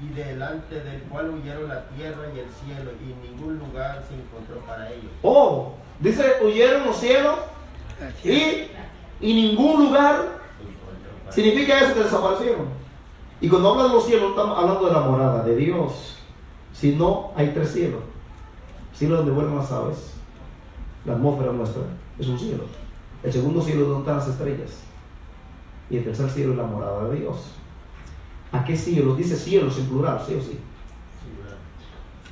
y delante del cual huyeron la tierra y el cielo, y ningún lugar se encontró para ellos. Oh, dice, huyeron los cielos y ningún lugar. Significa eso, que desaparecieron. Y cuando habla de los cielos, estamos hablando de la morada de Dios. Si no, hay 3 cielos. Cielo donde vuelan las aves, la atmósfera nuestra es un cielo. El segundo cielo es donde están las estrellas. Y el tercer cielo es la morada de Dios. ¿A qué cielos? Dice cielos en plural, sí o sí.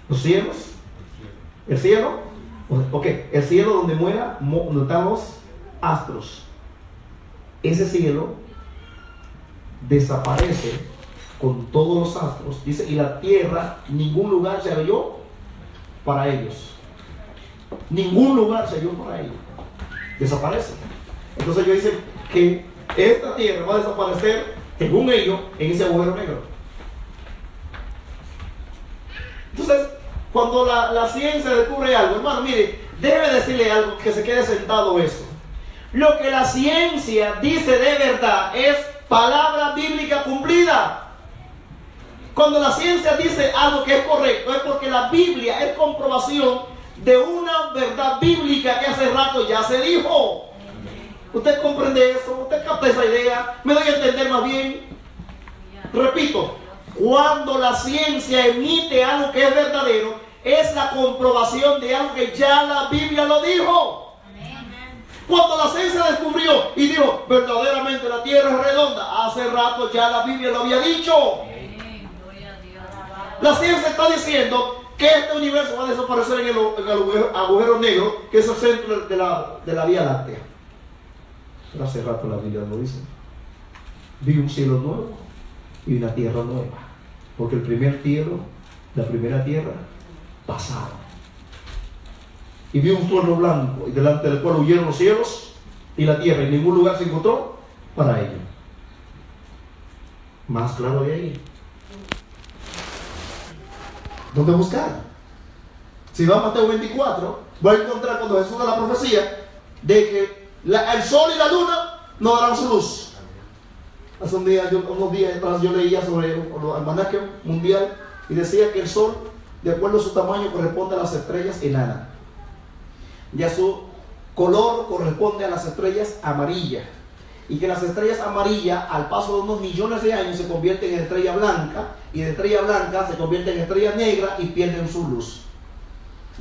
¿Los cielos? ¿El cielo? Ok, el cielo donde muera, donde están los astros. Ese cielo desaparece con todos los astros. Dice, y la tierra, ningún lugar se halló para ellos. Ningún lugar se halló para ellos. Desaparece. Entonces ellos dicen que esta tierra va a desaparecer, según ellos, en ese agujero negro. Entonces, cuando la ciencia descubre algo, hermano, mire, debe decirle algo que se quede sentado eso. Lo que la ciencia dice de verdad es palabra bíblica cumplida. Cuando la ciencia dice algo que es correcto, es porque la Biblia es comprobación de una verdad bíblica que hace rato ya se dijo. ¿Usted comprende eso? ¿Usted capta esa idea? ¿Me doy a entender más bien? Repito, cuando la ciencia emite algo que es verdadero, es la comprobación de algo que ya la Biblia lo dijo. Cuando la ciencia descubrió y dijo, verdaderamente la tierra es redonda, hace rato ya la Biblia lo había dicho. La ciencia está diciendo que este universo va a desaparecer en el agujero negro, que es el centro de la Vía Láctea. Pero hace rato la Biblia lo dice. Vi un cielo nuevo y una tierra nueva, porque el primer cielo, la primera tierra, pasaron. Y vi un trono blanco, y delante del cual huyeron los cielos y la tierra, y ningún lugar se encontró para ello. Más claro de ahí. ¿Dónde buscar? Si va a Mateo 24, va a encontrar cuando Jesús da la profecía de que el sol y la luna no darán su luz. Hace unos días atrás yo leía sobre el almanaque mundial y decía que el sol, de acuerdo a su tamaño, corresponde a las estrellas enanas. Y a su color corresponde a las estrellas amarillas. Y que las estrellas amarillas, al paso de unos millones de años, se convierten en estrella blanca, y de estrella blanca se convierten en estrella negra y pierden su luz.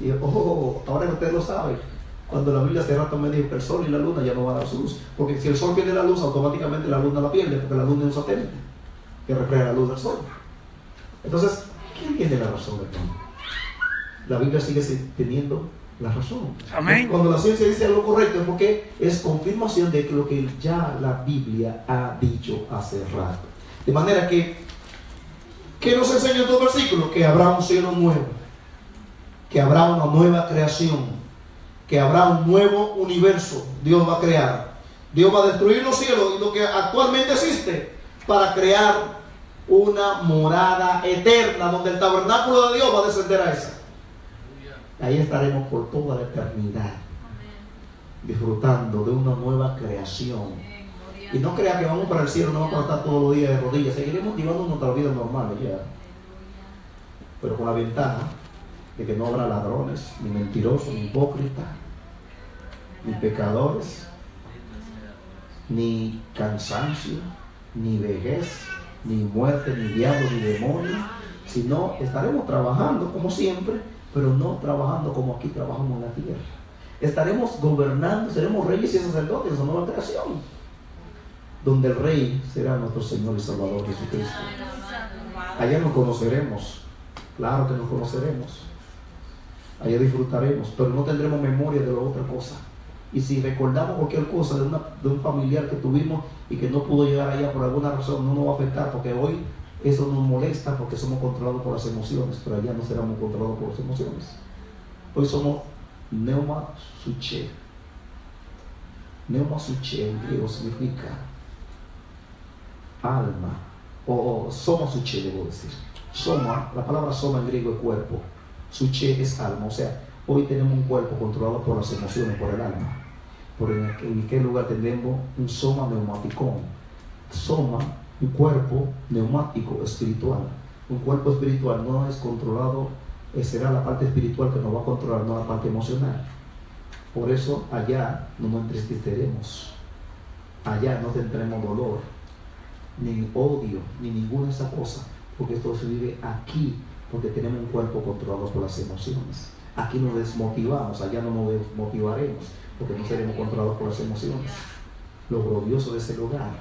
Y ahora que usted lo sabe, cuando la Biblia hace rato me dijo que el sol y la luna ya no van a dar su luz, porque si el sol pierde la luz, automáticamente la luna la pierde, porque la luna es un satélite que refleja la luz del sol. Entonces, ¿quién tiene la razón, hermano? La Biblia sigue teniendo la razón. Amén. Cuando la ciencia dice algo correcto es porque es confirmación de lo que ya la Biblia ha dicho hace rato. De manera que, ¿qué nos enseña estos versículos? Que habrá un cielo nuevo, que habrá una nueva creación, que habrá un nuevo universo. Dios va a crear. Dios va a destruir los cielos y lo que actualmente existe para crear una morada eterna donde el tabernáculo de Dios va a descender a esa. Ahí estaremos por toda la eternidad, disfrutando de una nueva creación. Y no crea que vamos para el cielo, no vamos a estar todos los días de rodillas. Seguiremos llevando nuestra vida normal ya, pero con la ventaja de que no habrá ladrones, ni mentirosos, ni hipócritas, ni pecadores, ni cansancio, ni vejez, ni muerte, ni diablo, ni demonio, Si no, estaremos trabajando como siempre, pero no trabajando como aquí trabajamos en la tierra. Estaremos gobernando, seremos reyes y sacerdotes en esa nueva creación, donde el Rey será nuestro Señor y Salvador Jesucristo. Allá nos conoceremos, claro que nos conoceremos. Allá disfrutaremos, pero no tendremos memoria de la otra cosa. Y si recordamos cualquier cosa de un familiar que tuvimos y que no pudo llegar allá por alguna razón, no nos va a afectar, porque hoy eso nos molesta porque somos controlados por las emociones, pero allá no seremos controlados por las emociones. Hoy somos Pneuma Suche. Pneuma Suche en griego significa alma, o soma suche, debo decir. Soma, la palabra soma en griego es cuerpo, suche es alma. O sea, hoy tenemos un cuerpo controlado por las emociones, por el alma. ¿En qué lugar tenemos un soma neumático? Soma, un cuerpo neumático espiritual. Un cuerpo espiritual no es controlado, será la parte espiritual que nos va a controlar, no la parte emocional. Por eso allá no nos entristeceremos, allá no tendremos dolor, ni odio, ni ninguna de esas cosas, porque esto se vive aquí, porque tenemos un cuerpo controlado por las emociones. Aquí nos desmotivamos, allá no nos desmotivaremos, porque no seremos controlados por las emociones. Lo glorioso de ese lugar.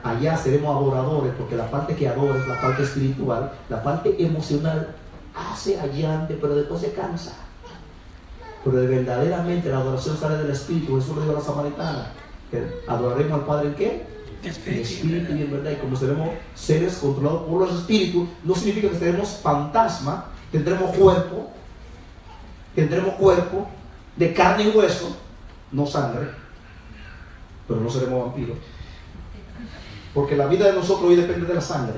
Allá seremos adoradores, porque la parte que adora es la parte espiritual, la parte emocional hace allante, pero después se cansa. Pero verdaderamente la adoración sale del espíritu. Eso lo dijo la samaritana, que adoraremos al Padre en qué? En espíritu y en verdad. Y como seremos seres controlados por los espíritus, no significa que seremos fantasma. Tendremos cuerpo de carne y hueso, no sangre, pero no seremos vampiros, porque la vida de nosotros hoy depende de la sangre.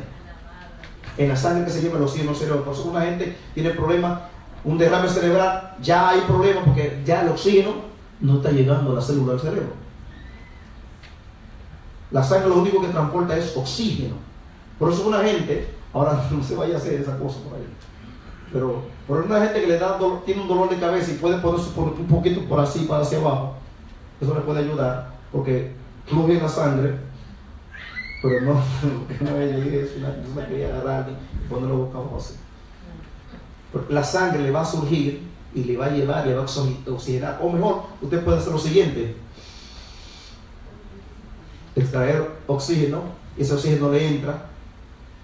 En la sangre que se lleva el oxígeno al cerebro. Por eso una gente tiene problemas, un derrame cerebral, ya hay problemas porque ya el oxígeno no está llegando a la célula del cerebro. La sangre lo único que transporta es oxígeno. Por eso una gente, ahora no se vaya a hacer esa cosa por ahí, pero por una gente que le da tiene un dolor de cabeza y puede ponerse un poquito por así, para hacia abajo, eso le puede ayudar, porque fluye en la sangre, pero no, que no es una persona que agarrar y ponerlo boca abajo así. Porque la sangre le va a surgir y le va a llevar, le va a oxigenar. O mejor, usted puede hacer lo siguiente: extraer oxígeno, ese oxígeno le entra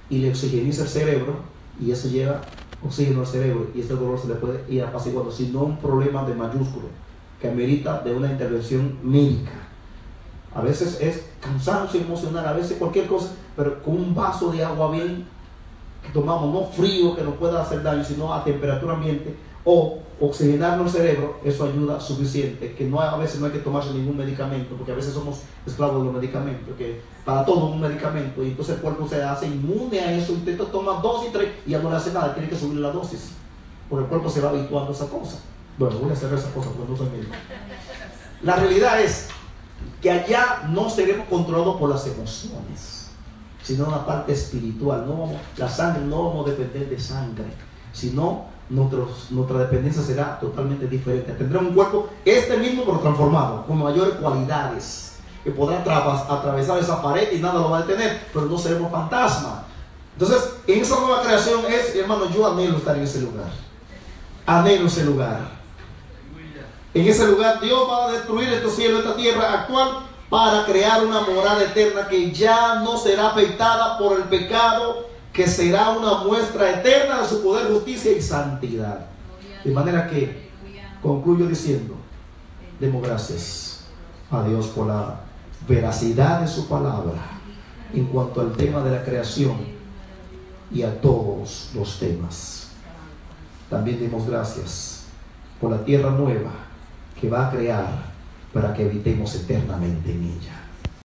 y le oxigeniza el cerebro, y eso lleva oxígeno al cerebro, y ese dolor se le puede ir apaciguando, sino un problema de mayúsculo que amerita de una intervención médica. A veces es cansancio emocional, a veces cualquier cosa, pero con un vaso de agua bien que tomamos, no frío que nos pueda hacer daño, sino a temperatura ambiente, o oxigenarnos el cerebro, eso ayuda suficiente. Que no, a veces no hay que tomarse ningún medicamento, porque a veces somos esclavos de los medicamentos, que para todo un medicamento, y entonces el cuerpo se hace inmune a eso, intenta tomar 2 y 3 y ya no le hace nada, tiene que subir la dosis, porque el cuerpo se va habituando a esa cosa. Bueno, voy a hacer esa cosa porque no soy médico. La realidad es que allá no seremos controlados por las emociones, sino una parte espiritual. La sangre no vamos a depender de sangre, sino nuestra dependencia será totalmente diferente. Tendremos un cuerpo mismo pero transformado, con mayores cualidades, que podrá atravesar esa pared y nada lo va a detener, pero no seremos fantasmas. Entonces, en esa nueva creación hermano, yo anhelo estar en ese lugar. Anhelo ese lugar. En ese lugar Dios va a destruir este cielo, esta tierra actual, para crear una morada eterna que ya no será afectada por el pecado, que será una muestra eterna de su poder, justicia y santidad. De manera que concluyo diciendo: demos gracias a Dios por la veracidad de su palabra en cuanto al tema de la creación y a todos los temas. También demos gracias por la tierra nueva que va a crear para que habitemos eternamente en ella.